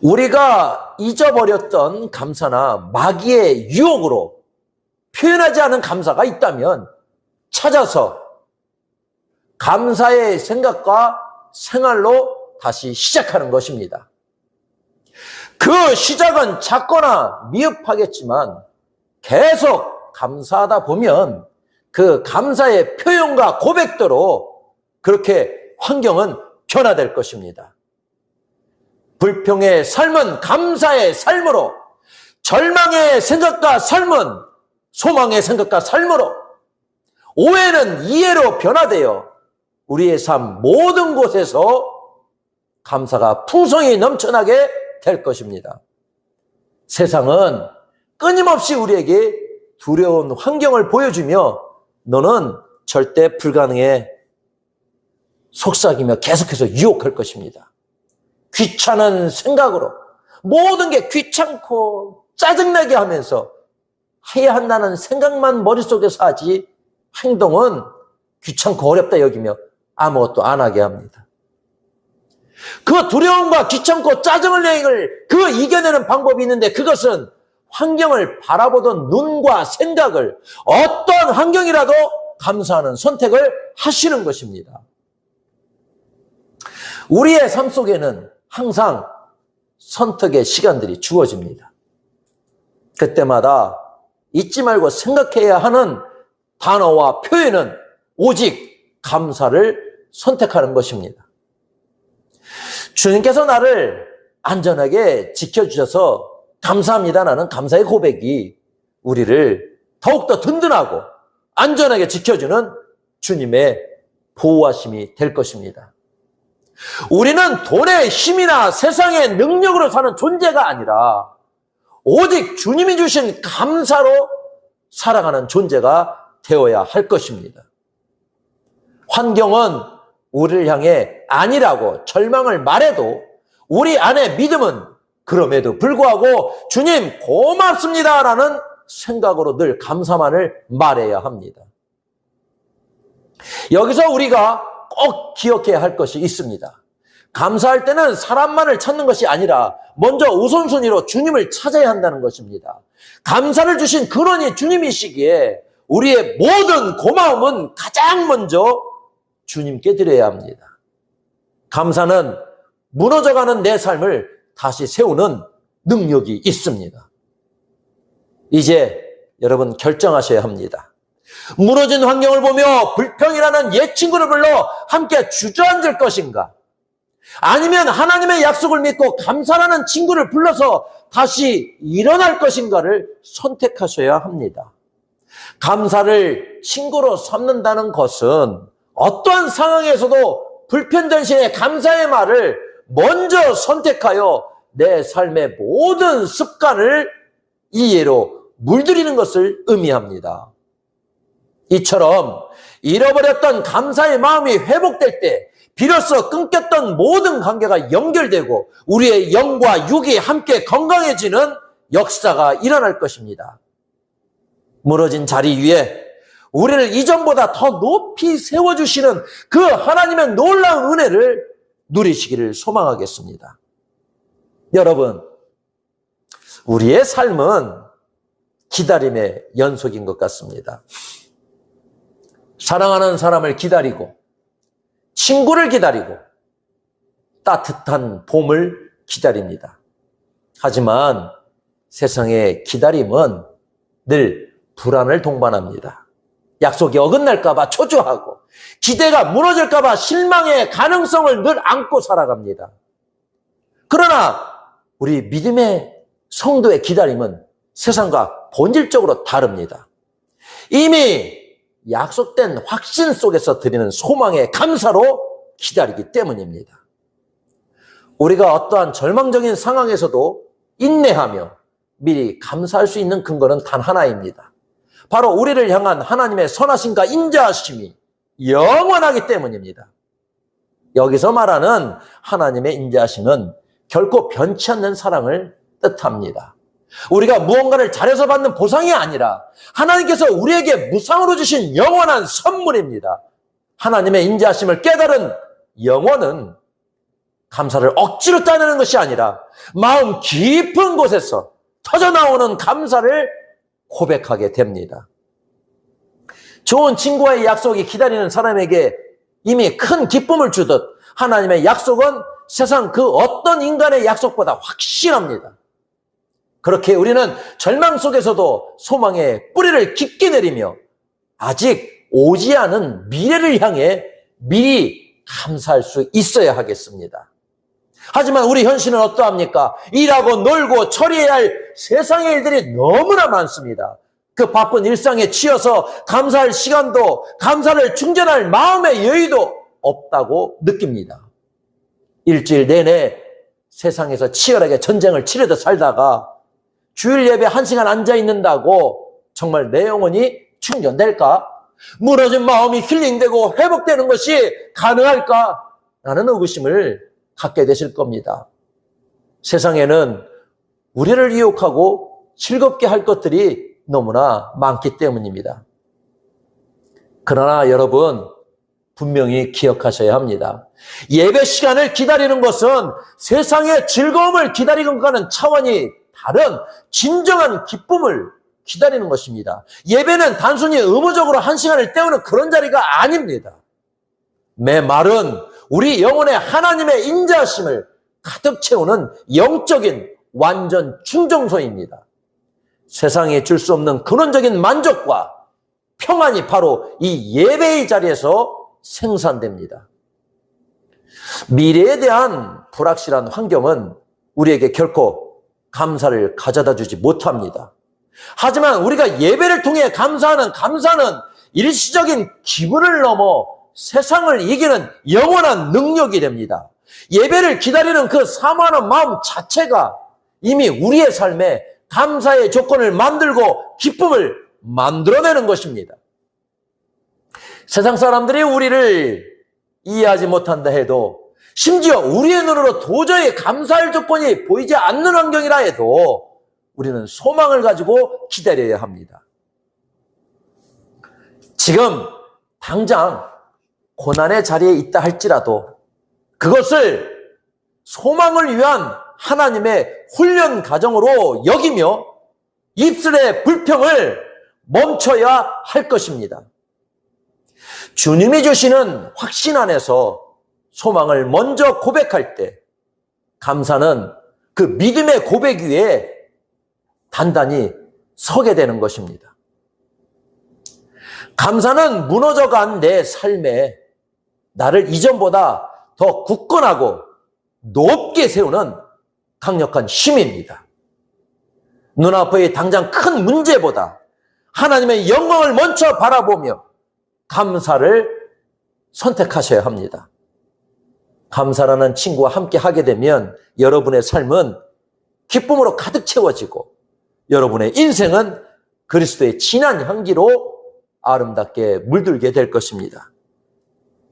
Speaker 1: 우리가 잊어버렸던 감사나 마귀의 유혹으로 표현하지 않은 감사가 있다면 찾아서 감사의 생각과 생활로 다시 시작하는 것입니다. 그 시작은 작거나 미흡하겠지만 계속 감사하다 보면 그 감사의 표현과 고백대로 그렇게 환경은 변화될 것입니다. 불평의 삶은 감사의 삶으로, 절망의 생각과 삶은 소망의 생각과 삶으로, 오해는 이해로 변화되어 우리의 삶 모든 곳에서 감사가 풍성히 넘쳐나게 될 것입니다. 세상은 끊임없이 우리에게 두려운 환경을 보여주며 너는 절대 불가능해 속삭이며 계속해서 유혹할 것입니다. 귀찮은 생각으로 모든 게 귀찮고 짜증나게 하면서 해야 한다는 생각만 머릿속에서 하지 행동은 귀찮고 어렵다 여기며 아무것도 안 하게 합니다. 그 두려움과 귀찮고 짜증을 내를 그 이겨내는 방법이 있는데 그것은 환경을 바라보던 눈과 생각을 어떤 환경이라도 감사하는 선택을 하시는 것입니다. 우리의 삶 속에는 항상 선택의 시간들이 주어집니다. 그때마다 잊지 말고 생각해야 하는 단어와 표현은 오직 감사를 선택하는 것입니다. 주님께서 나를 안전하게 지켜주셔서 감사합니다라는 감사의 고백이 우리를 더욱더 든든하고 안전하게 지켜주는 주님의 보호하심이 될 것입니다. 우리는 돈의 힘이나 세상의 능력으로 사는 존재가 아니라 오직 주님이 주신 감사로 살아가는 존재가 되어야 할 것입니다. 환경은 우리를 향해 아니라고 절망을 말해도 우리 안의 믿음은 그럼에도 불구하고 주님 고맙습니다라는 생각으로 늘 감사만을 말해야 합니다. 여기서 우리가 꼭 기억해야 할 것이 있습니다. 감사할 때는 사람만을 찾는 것이 아니라 먼저 우선순위로 주님을 찾아야 한다는 것입니다. 감사를 주신 근원이 주님이시기에 우리의 모든 고마움은 가장 먼저 주님께 드려야 합니다. 감사는 무너져가는 내 삶을 다시 세우는 능력이 있습니다. 이제 여러분 결정하셔야 합니다. 무너진 환경을 보며 불평이라는 옛 친구를 불러 함께 주저앉을 것인가? 아니면 하나님의 약속을 믿고 감사라는 친구를 불러서 다시 일어날 것인가를 선택하셔야 합니다. 감사를 친구로 삼는다는 것은 어떠한 상황에서도 불편 대신에 감사의 말을 먼저 선택하여 내 삶의 모든 습관을 이해로 물들이는 것을 의미합니다. 이처럼 잃어버렸던 감사의 마음이 회복될 때 비로소 끊겼던 모든 관계가 연결되고 우리의 영과 육이 함께 건강해지는 역사가 일어날 것입니다. 무너진 자리 위에 우리를 이전보다 더 높이 세워주시는 그 하나님의 놀라운 은혜를 누리시기를 소망하겠습니다. 여러분, 우리의 삶은 기다림의 연속인 것 같습니다. 사랑하는 사람을 기다리고 친구를 기다리고 따뜻한 봄을 기다립니다. 하지만 세상의 기다림은 늘 불안을 동반합니다. 약속이 어긋날까 봐 초조하고 기대가 무너질까 봐 실망의 가능성을 늘 안고 살아갑니다. 그러나 우리 믿음의 성도의 기다림은 세상과 본질적으로 다릅니다. 이미 약속된 확신 속에서 드리는 소망의 감사로 기다리기 때문입니다. 우리가 어떠한 절망적인 상황에서도 인내하며 미리 감사할 수 있는 근거는 단 하나입니다. 바로 우리를 향한 하나님의 선하심과 인자하심이 영원하기 때문입니다. 여기서 말하는 하나님의 인자하심은 결코 변치 않는 사랑을 뜻합니다. 우리가 무언가를 잘해서 받는 보상이 아니라 하나님께서 우리에게 무상으로 주신 영원한 선물입니다. 하나님의 인자하심을 깨달은 영혼은 감사를 억지로 따내는 것이 아니라 마음 깊은 곳에서 터져나오는 감사를 고백하게 됩니다. 좋은 친구와의 약속이 기다리는 사람에게 이미 큰 기쁨을 주듯 하나님의 약속은 세상 그 어떤 인간의 약속보다 확실합니다. 그렇게 우리는 절망 속에서도 소망의 뿌리를 깊게 내리며 아직 오지 않은 미래를 향해 미리 감사할 수 있어야 하겠습니다. 하지만 우리 현실은 어떠합니까? 일하고 놀고 처리해야 할 세상의 일들이 너무나 많습니다. 그 바쁜 일상에 치여서 감사할 시간도, 감사를 충전할 마음의 여유도 없다고 느낍니다. 일주일 내내 세상에서 치열하게 전쟁을 치르듯 살다가 주일 예배 1시간 앉아 있는다고 정말 내 영혼이 충전될까? 무너진 마음이 힐링되고 회복되는 것이 가능할까? 라는 의구심을 갖게 되실 겁니다. 세상에는 우리를 유혹하고 즐겁게 할 것들이 너무나 많기 때문입니다. 그러나 여러분, 분명히 기억하셔야 합니다. 예배 시간을 기다리는 것은 세상의 즐거움을 기다리는 것과는 차원이 다른 진정한 기쁨을 기다리는 것입니다. 예배는 단순히 의무적으로 1시간을 때우는 그런 자리가 아닙니다. 매 말은 우리 영혼의 하나님의 인자하심을 가득 채우는 영적인 완전 충정소입니다. 세상에 줄 수 없는 근원적인 만족과 평안이 바로 이 예배의 자리에서 생산됩니다. 미래에 대한 불확실한 환경은 우리에게 결코 감사를 가져다 주지 못합니다. 하지만 우리가 예배를 통해 감사는 일시적인 기분을 넘어 세상을 이기는 영원한 능력이 됩니다. 예배를 기다리는 그 사모하는 마음 자체가 이미 우리의 삶에 감사의 조건을 만들고 기쁨을 만들어내는 것입니다. 세상 사람들이 우리를 이해하지 못한다 해도, 심지어 우리의 눈으로 도저히 감사할 조건이 보이지 않는 환경이라 해도 우리는 소망을 가지고 기다려야 합니다. 지금 당장 고난의 자리에 있다 할지라도 그것을 소망을 위한 하나님의 훈련 과정으로 여기며 입술의 불평을 멈춰야 할 것입니다. 주님이 주시는 확신 안에서 소망을 먼저 고백할 때 감사는 그 믿음의 고백 위에 단단히 서게 되는 것입니다. 감사는 무너져간 내 삶에 나를 이전보다 더 굳건하고 높게 세우는 강력한 힘입니다. 눈앞의 당장 큰 문제보다 하나님의 영광을 먼저 바라보며 감사를 선택하셔야 합니다. 감사라는 친구와 함께 하게 되면 여러분의 삶은 기쁨으로 가득 채워지고 여러분의 인생은 그리스도의 진한 향기로 아름답게 물들게 될 것입니다.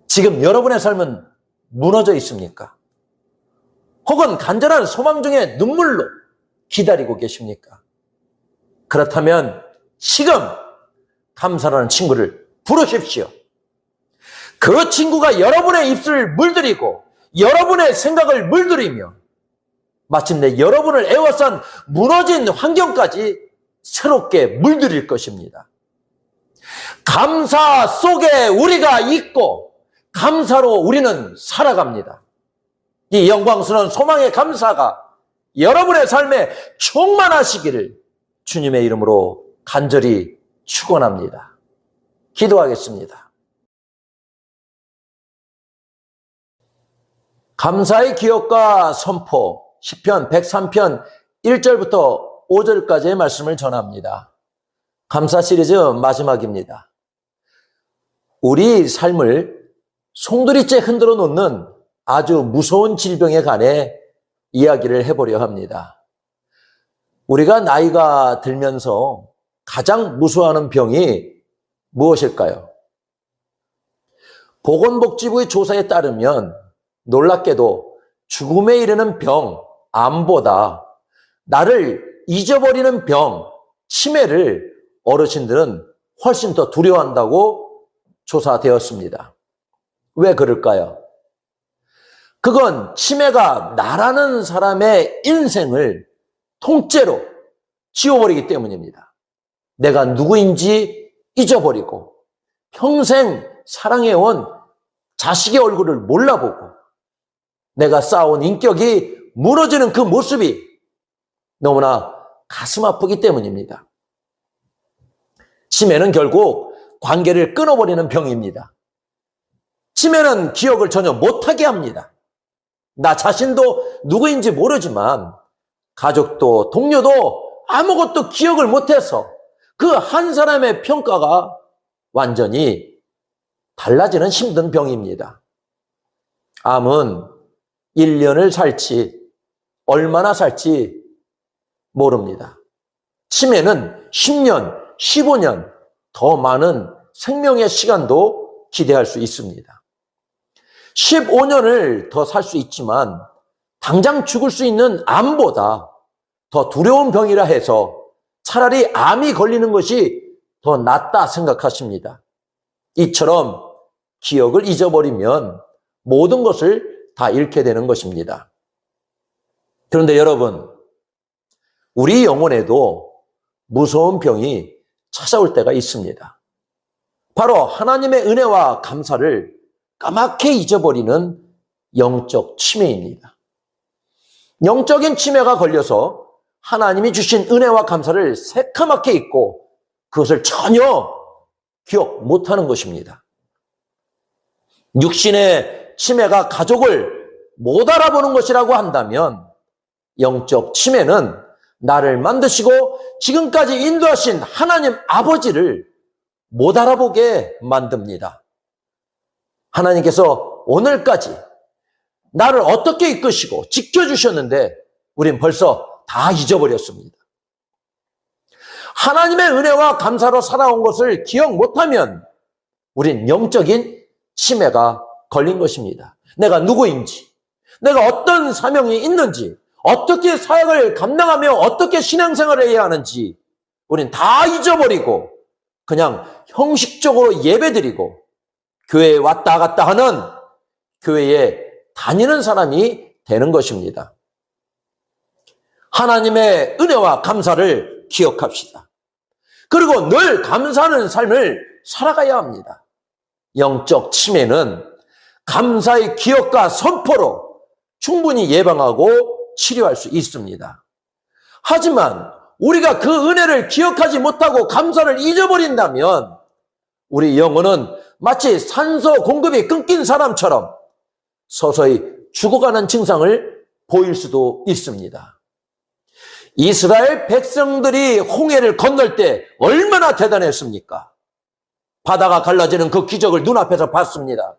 Speaker 1: 지금 여러분의 삶은 무너져 있습니까? 혹은 간절한 소망 중에 눈물로 기다리고 계십니까? 그렇다면 지금 감사라는 친구를 부르십시오. 그 친구가 여러분의 입술을 물들이고 여러분의 생각을 물들이며 마침내 여러분을 에워싼 무너진 환경까지 새롭게 물들일 것입니다. 감사 속에 우리가 있고 감사로 우리는 살아갑니다. 이 영광스러운 소망의 감사가 여러분의 삶에 충만하시기를 주님의 이름으로 간절히 축원합니다. 기도하겠습니다. 감사의 기억과 선포, 시편 103편 1절부터 5절까지의 말씀을 전합니다. 감사 시리즈 마지막입니다. 우리 삶을 송두리째 흔들어 놓는 아주 무서운 질병에 관해 이야기를 해보려 합니다. 우리가 나이가 들면서 가장 무서워하는 병이 무엇일까요? 보건복지부의 조사에 따르면 놀랍게도 죽음에 이르는 병, 암보다 나를 잊어버리는 병, 치매를 어르신들은 훨씬 더 두려워한다고 조사되었습니다. 왜 그럴까요? 그건 치매가 나라는 사람의 인생을 통째로 지워버리기 때문입니다. 내가 누구인지 잊어버리고 평생 사랑해온 자식의 얼굴을 몰라보고 내가 쌓아온 인격이 무너지는 그 모습이 너무나 가슴 아프기 때문입니다. 치매는 결국 관계를 끊어버리는 병입니다. 치매는 기억을 전혀 못하게 합니다. 나 자신도 누구인지 모르지만 가족도 동료도 아무것도 기억을 못해서 그 한 사람의 평가가 완전히 달라지는 힘든 병입니다. 암은 1년을 살지 얼마나 살지 모릅니다. 치매는 10년, 15년 더 많은 생명의 시간도 기대할 수 있습니다. 15년을 더 살 수 있지만 당장 죽을 수 있는 암보다 더 두려운 병이라 해서 차라리 암이 걸리는 것이 더 낫다 생각하십니다. 이처럼 기억을 잊어버리면 모든 것을 다 잃게 되는 것입니다. 그런데 여러분, 우리 영혼에도 무서운 병이 찾아올 때가 있습니다. 바로 하나님의 은혜와 감사를 까맣게 잊어버리는 영적 치매입니다. 영적인 치매가 걸려서 하나님이 주신 은혜와 감사를 새카맣게 잊고 그것을 전혀 기억 못하는 것입니다. 육신의 치매가 가족을 못 알아보는 것이라고 한다면 영적 치매는 나를 만드시고 지금까지 인도하신 하나님 아버지를 못 알아보게 만듭니다. 하나님께서 오늘까지 나를 어떻게 이끄시고 지켜주셨는데 우린 벌써 다 잊어버렸습니다. 하나님의 은혜와 감사로 살아온 것을 기억 못하면 우린 영적인 치매가 걸린 것입니다. 내가 누구인지, 내가 어떤 사명이 있는지, 어떻게 사역을 감당하며 어떻게 신앙생활을 해야 하는지 우린 다 잊어버리고 그냥 형식적으로 예배드리고 교회에 왔다 갔다 하는 교회에 다니는 사람이 되는 것입니다. 하나님의 은혜와 감사를 기억합시다. 그리고 늘 감사하는 삶을 살아가야 합니다. 영적 치매는 감사의 기억과 선포로 충분히 예방하고 치료할 수 있습니다. 하지만 우리가 그 은혜를 기억하지 못하고 감사를 잊어버린다면 우리 영혼은 마치 산소 공급이 끊긴 사람처럼 서서히 죽어가는 증상을 보일 수도 있습니다. 이스라엘 백성들이 홍해를 건널 때 얼마나 대단했습니까? 바다가 갈라지는 그 기적을 눈앞에서 봤습니다.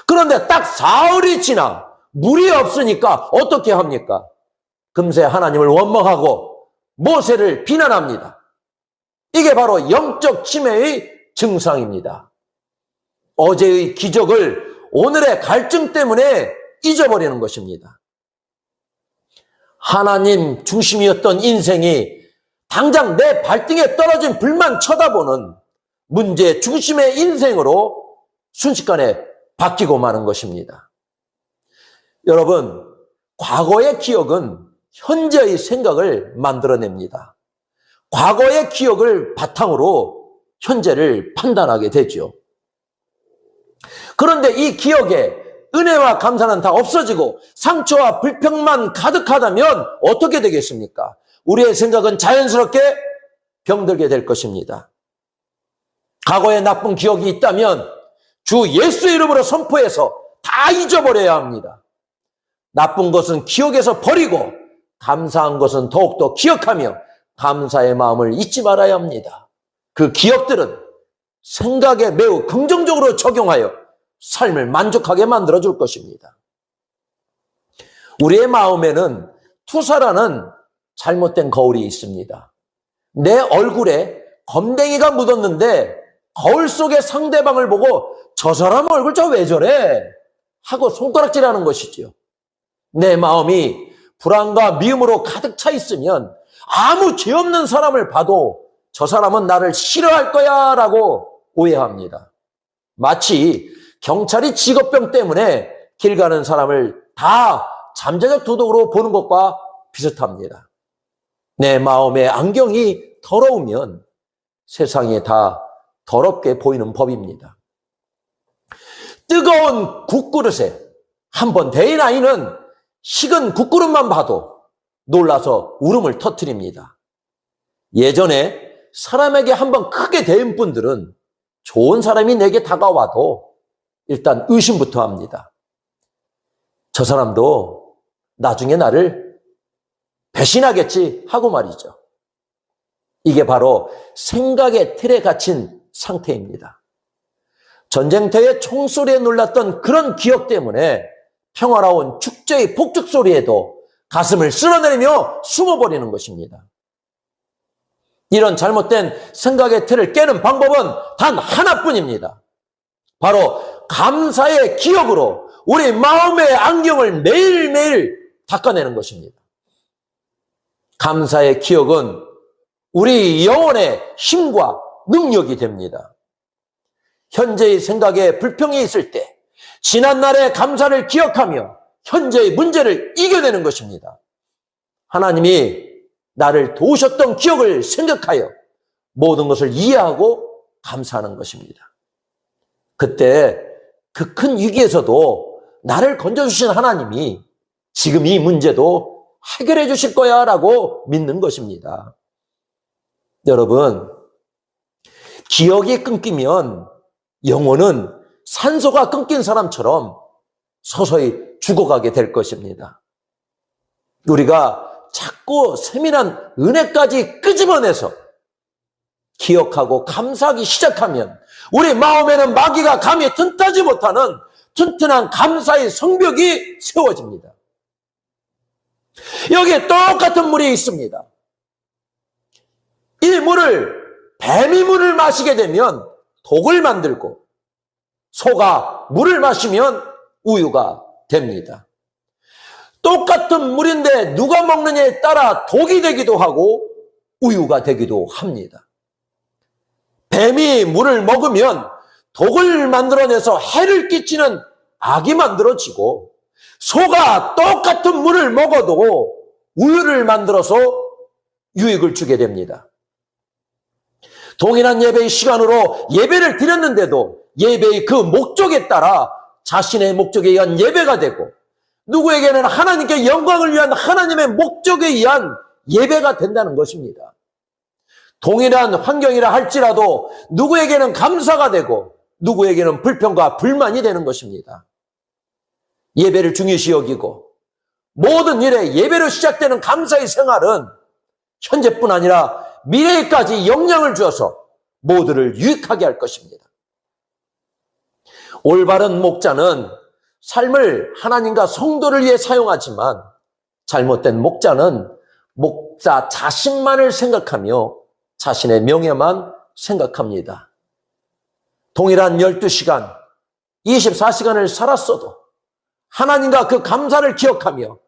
Speaker 1: 그런데 딱 사흘이 지나 물이 없으니까 어떻게 합니까? 금세 하나님을 원망하고 모세를 비난합니다. 이게 바로 영적 치매의 증상입니다. 어제의 기적을 오늘의 갈증 때문에 잊어버리는 것입니다. 하나님 중심이었던 인생이 당장 내 발등에 떨어진 불만 쳐다보는 문제 중심의 인생으로 순식간에 바뀌고 마는 것입니다. 여러분, 과거의 기억은 현재의 생각을 만들어냅니다. 과거의 기억을 바탕으로 현재를 판단하게 되죠. 그런데 이 기억에 은혜와 감사는 다 없어지고 상처와 불평만 가득하다면 어떻게 되겠습니까? 우리의 생각은 자연스럽게 병들게 될 것입니다. 과거에 나쁜 기억이 있다면 주 예수의 이름으로 선포해서 다 잊어버려야 합니다. 나쁜 것은 기억에서 버리고 감사한 것은 더욱더 기억하며 감사의 마음을 잊지 말아야 합니다. 그 기억들은 생각에 매우 긍정적으로 적용하여 삶을 만족하게 만들어줄 것입니다. 우리의 마음에는 투사라는 잘못된 거울이 있습니다. 내 얼굴에 검댕이가 묻었는데 거울 속의 상대방을 보고 저 사람 얼굴 저 왜 저래? 하고 손가락질하는 것이지요. 내 마음이 불안과 미움으로 가득 차 있으면 아무 죄 없는 사람을 봐도 저 사람은 나를 싫어할 거야 라고 오해합니다. 마치 경찰이 직업병 때문에 길 가는 사람을 다 잠재적 도덕으로 보는 것과 비슷합니다. 내 마음의 안경이 더러우면 세상이 다 더럽게 보이는 법입니다. 뜨거운 국그릇에 한번 데인 아이는 식은 국그릇만 봐도 놀라서 울음을 터뜨립니다. 예전에 사람에게 한번 크게 데인 분들은 좋은 사람이 내게 다가와도 일단 의심부터 합니다. 저 사람도 나중에 나를 배신하겠지 하고 말이죠. 이게 바로 생각의 틀에 갇힌 상태입니다. 전쟁터의 총소리에 놀랐던 그런 기억 때문에 평화로운 축제의 폭죽 소리에도 가슴을 쓸어내리며 숨어버리는 것입니다. 이런 잘못된 생각의 틀을 깨는 방법은 단 하나뿐입니다. 바로 감사의 기억으로 우리 마음의 안경을 매일매일 닦아내는 것입니다. 감사의 기억은 우리 영혼의 힘과 능력이 됩니다. 현재의 생각에 불평이 있을 때 지난날의 감사를 기억하며 현재의 문제를 이겨내는 것입니다. 하나님이 나를 도우셨던 기억을 생각하여 모든 것을 이해하고 감사하는 것입니다. 그때 그 큰 위기에서도 나를 건져주신 하나님이 지금 이 문제도 해결해 주실 거야 라고 믿는 것입니다. 여러분, 기억이 끊기면 영혼은 산소가 끊긴 사람처럼 서서히 죽어가게 될 것입니다. 우리가 자꾸 세밀한 은혜까지 끄집어내서 기억하고 감사하기 시작하면 우리 마음에는 마귀가 감히 틈타지 못하는 튼튼한 감사의 성벽이 세워집니다. 여기에 똑같은 물이 있습니다. 이 물을, 뱀이 물을 마시게 되면 독을 만들고 소가 물을 마시면 우유가 됩니다. 똑같은 물인데 누가 먹느냐에 따라 독이 되기도 하고 우유가 되기도 합니다. 뱀이 물을 먹으면 독을 만들어내서 해를 끼치는 악이 만들어지고 소가 똑같은 물을 먹어도 우유를 만들어서 유익을 주게 됩니다. 동일한 예배의 시간으로 예배를 드렸는데도 예배의 그 목적에 따라 자신의 목적에 의한 예배가 되고 누구에게는 하나님께 영광을 위한 하나님의 목적에 의한 예배가 된다는 것입니다. 동일한 환경이라 할지라도 누구에게는 감사가 되고 누구에게는 불평과 불만이 되는 것입니다. 예배를 중요시 여기고 모든 일에 예배로 시작되는 감사의 생활은 현재뿐 아니라 미래에까지 영향을 주어서 모두를 유익하게 할 것입니다. 올바른 목자는 삶을 하나님과 성도를 위해 사용하지만 잘못된 목자는 목자 자신만을 생각하며 자신의 명예만 생각합니다. 동일한 12시간, 24시간을 살았어도 하나님과 그 감사를 기억하며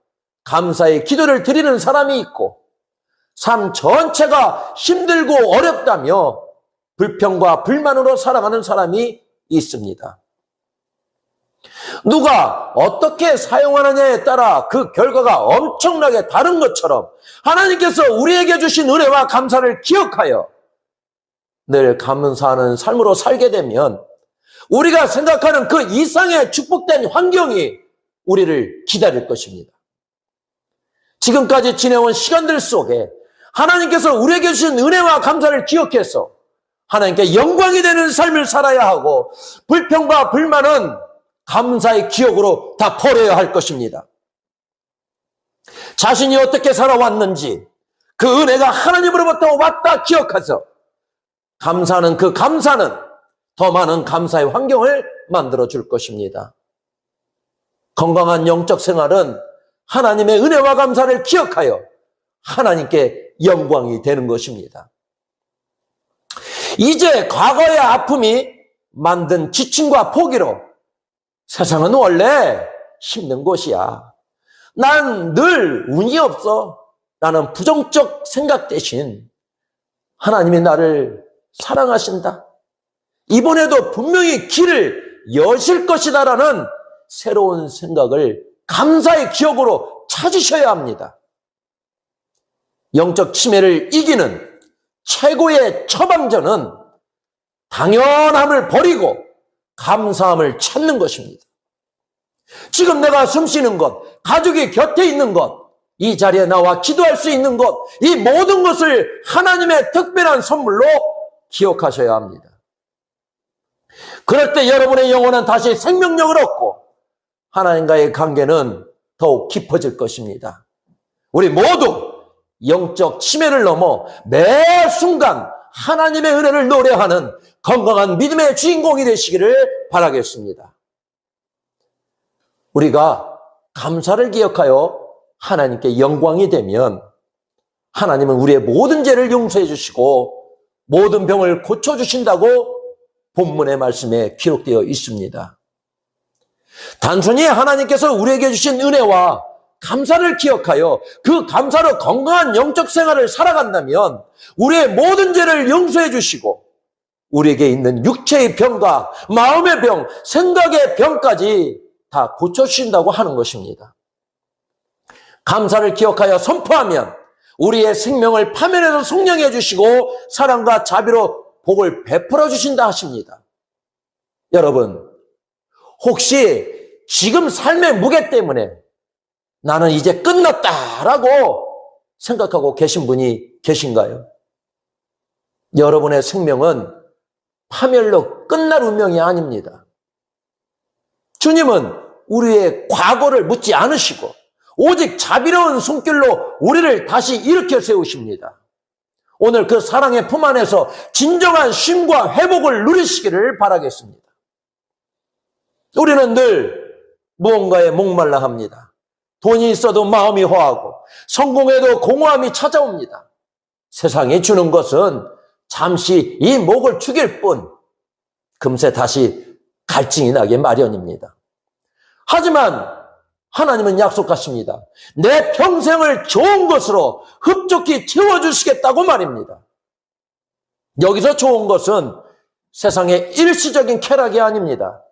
Speaker 1: 감사의 기도를 드리는 사람이 있고 삶 전체가 힘들고 어렵다며 불평과 불만으로 살아가는 사람이 있습니다. 누가 어떻게 사용하느냐에 따라 그 결과가 엄청나게 다른 것처럼 하나님께서 우리에게 주신 은혜와 감사를 기억하여 늘 감사하는 삶으로 살게 되면 우리가 생각하는 그 이상의 축복된 환경이 우리를 기다릴 것입니다. 지금까지 지내온 시간들 속에 하나님께서 우리에게 주신 은혜와 감사를 기억해서 하나님께 영광이 되는 삶을 살아야 하고 불평과 불만은 감사의 기억으로 다 버려야 할 것입니다. 자신이 어떻게 살아왔는지 그 은혜가 하나님으로부터 왔다 기억해서 감사하는 그 감사는 더 많은 감사의 환경을 만들어 줄 것입니다. 건강한 영적 생활은 하나님의 은혜와 감사를 기억하여 하나님께 영광이 되는 것입니다. 이제 과거의 아픔이 만든 지침과 포기로 세상은 원래 힘든 곳이야. 난 늘 운이 없어. 라는 부정적 생각 대신 하나님이 나를 사랑하신다. 이번에도 분명히 길을 여실 것이다라는 새로운 생각을 감사의 기억으로 찾으셔야 합니다. 영적 치매를 이기는 최고의 처방전은 당연함을 버리고 감사함을 찾는 것입니다. 지금 내가 숨쉬는 것, 가족이 곁에 있는 것, 이 자리에 나와 기도할 수 있는 것, 이 모든 것을 하나님의 특별한 선물로 기억하셔야 합니다. 그럴 때 여러분의 영혼은 다시 생명력을 얻고 하나님과의 관계는 더욱 깊어질 것입니다. 우리 모두 영적 치매를 넘어 매 순간 하나님의 은혜를 노래하는 건강한 믿음의 주인공이 되시기를 바라겠습니다. 우리가 감사를 기억하여 하나님께 영광이 되면 하나님은 우리의 모든 죄를 용서해 주시고 모든 병을 고쳐주신다고 본문의 말씀에 기록되어 있습니다. 단순히 하나님께서 우리에게 주신 은혜와 감사를 기억하여 그 감사로 건강한 영적 생활을 살아간다면 우리의 모든 죄를 용서해 주시고 우리에게 있는 육체의 병과 마음의 병, 생각의 병까지 다 고쳐주신다고 하는 것입니다. 감사를 기억하여 선포하면 우리의 생명을 파멸해서 성령해 주시고 사랑과 자비로 복을 베풀어 주신다 하십니다. 여러분, 혹시 지금 삶의 무게 때문에 나는 이제 끝났다라고 생각하고 계신 분이 계신가요? 여러분의 생명은 파멸로 끝날 운명이 아닙니다. 주님은 우리의 과거를 묻지 않으시고 오직 자비로운 손길로 우리를 다시 일으켜 세우십니다. 오늘 그 사랑의 품 안에서 진정한 쉼과 회복을 누리시기를 바라겠습니다. 우리는 늘 무언가에 목말라 합니다. 돈이 있어도 마음이 허하고 성공해도 공허함이 찾아옵니다. 세상이 주는 것은 잠시 이 목을 죽일 뿐 금세 다시 갈증이 나게 마련입니다. 하지만 하나님은 약속하십니다. 내 평생을 좋은 것으로 흡족히 채워주시겠다고 말입니다. 여기서 좋은 것은 세상의 일시적인 쾌락이 아닙니다.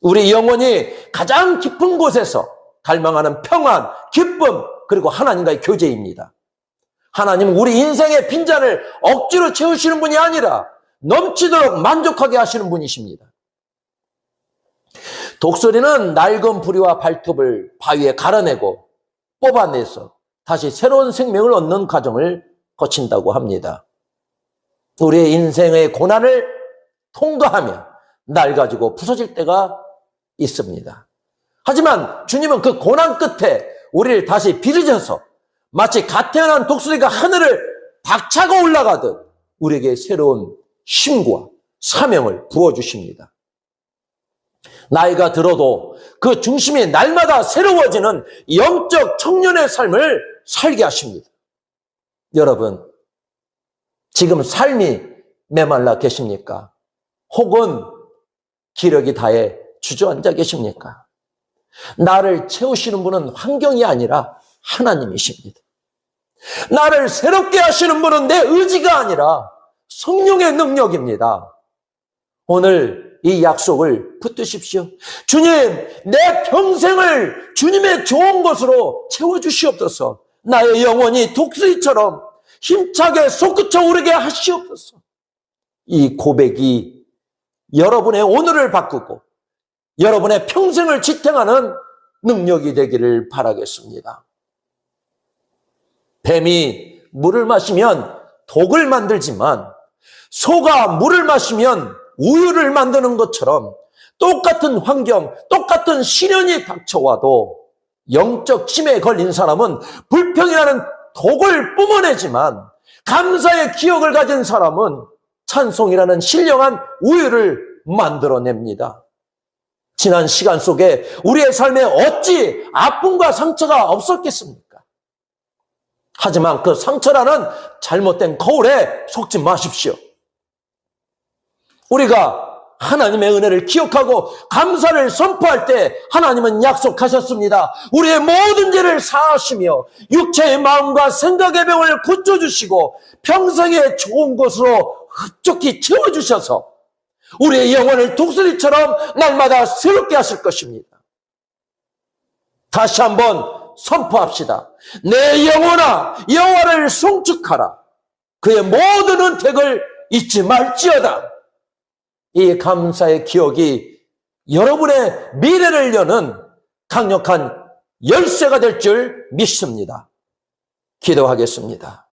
Speaker 1: 우리 영혼이 가장 깊은 곳에서 갈망하는 평안, 기쁨, 그리고 하나님과의 교제입니다. 하나님은 우리 인생의 빈잔을 억지로 채우시는 분이 아니라 넘치도록 만족하게 하시는 분이십니다. 독수리는 낡은 부리와 발톱을 바위에 갈아내고 뽑아내서 다시 새로운 생명을 얻는 과정을 거친다고 합니다. 우리의 인생의 고난을 통과하며 낡아지고 부서질 때가 있습니다. 하지만 주님은 그 고난 끝에 우리를 다시 빚으셔서 마치 갓 태어난 독수리가 하늘을 박차고 올라가듯 우리에게 새로운 쉼과 사명을 부어주십니다. 나이가 들어도 그 중심이 날마다 새로워지는 영적 청년의 삶을 살게 하십니다. 여러분, 지금 삶이 메말라 계십니까? 혹은 기력이 다해 주저앉아 계십니까? 나를 채우시는 분은 환경이 아니라 하나님이십니다. 나를 새롭게 하시는 분은 내 의지가 아니라 성령의 능력입니다. 오늘 이 약속을 붙드십시오. 주님, 내 평생을 주님의 좋은 것으로 채워주시옵소서. 나의 영혼이 독수리처럼 힘차게 솟구쳐 오르게 하시옵소서. 이 고백이 여러분의 오늘을 바꾸고 여러분의 평생을 지탱하는 능력이 되기를 바라겠습니다. 뱀이 물을 마시면 독을 만들지만 소가 물을 마시면 우유를 만드는 것처럼 똑같은 환경, 똑같은 시련이 닥쳐와도 영적 치매에 걸린 사람은 불평이라는 독을 뿜어내지만 감사의 기억을 가진 사람은 찬송이라는 신령한 우유를 만들어냅니다. 지난 시간 속에 우리의 삶에 어찌 아픔과 상처가 없었겠습니까? 하지만 그 상처라는 잘못된 거울에 속지 마십시오. 우리가 하나님의 은혜를 기억하고 감사를 선포할 때 하나님은 약속하셨습니다. 우리의 모든 죄를 사하시며 육체의 마음과 생각의 병을 고쳐주시고 평생의 좋은 것으로 흡족히 채워주셔서 우리의 영혼을 독수리처럼 날마다 새롭게 하실 것입니다. 다시 한번 선포합시다. 내 영혼아, 여호와를 송축하라. 그의 모든 은택을 잊지 말지어다. 이 감사의 기억이 여러분의 미래를 여는 강력한 열쇠가 될 줄 믿습니다. 기도하겠습니다.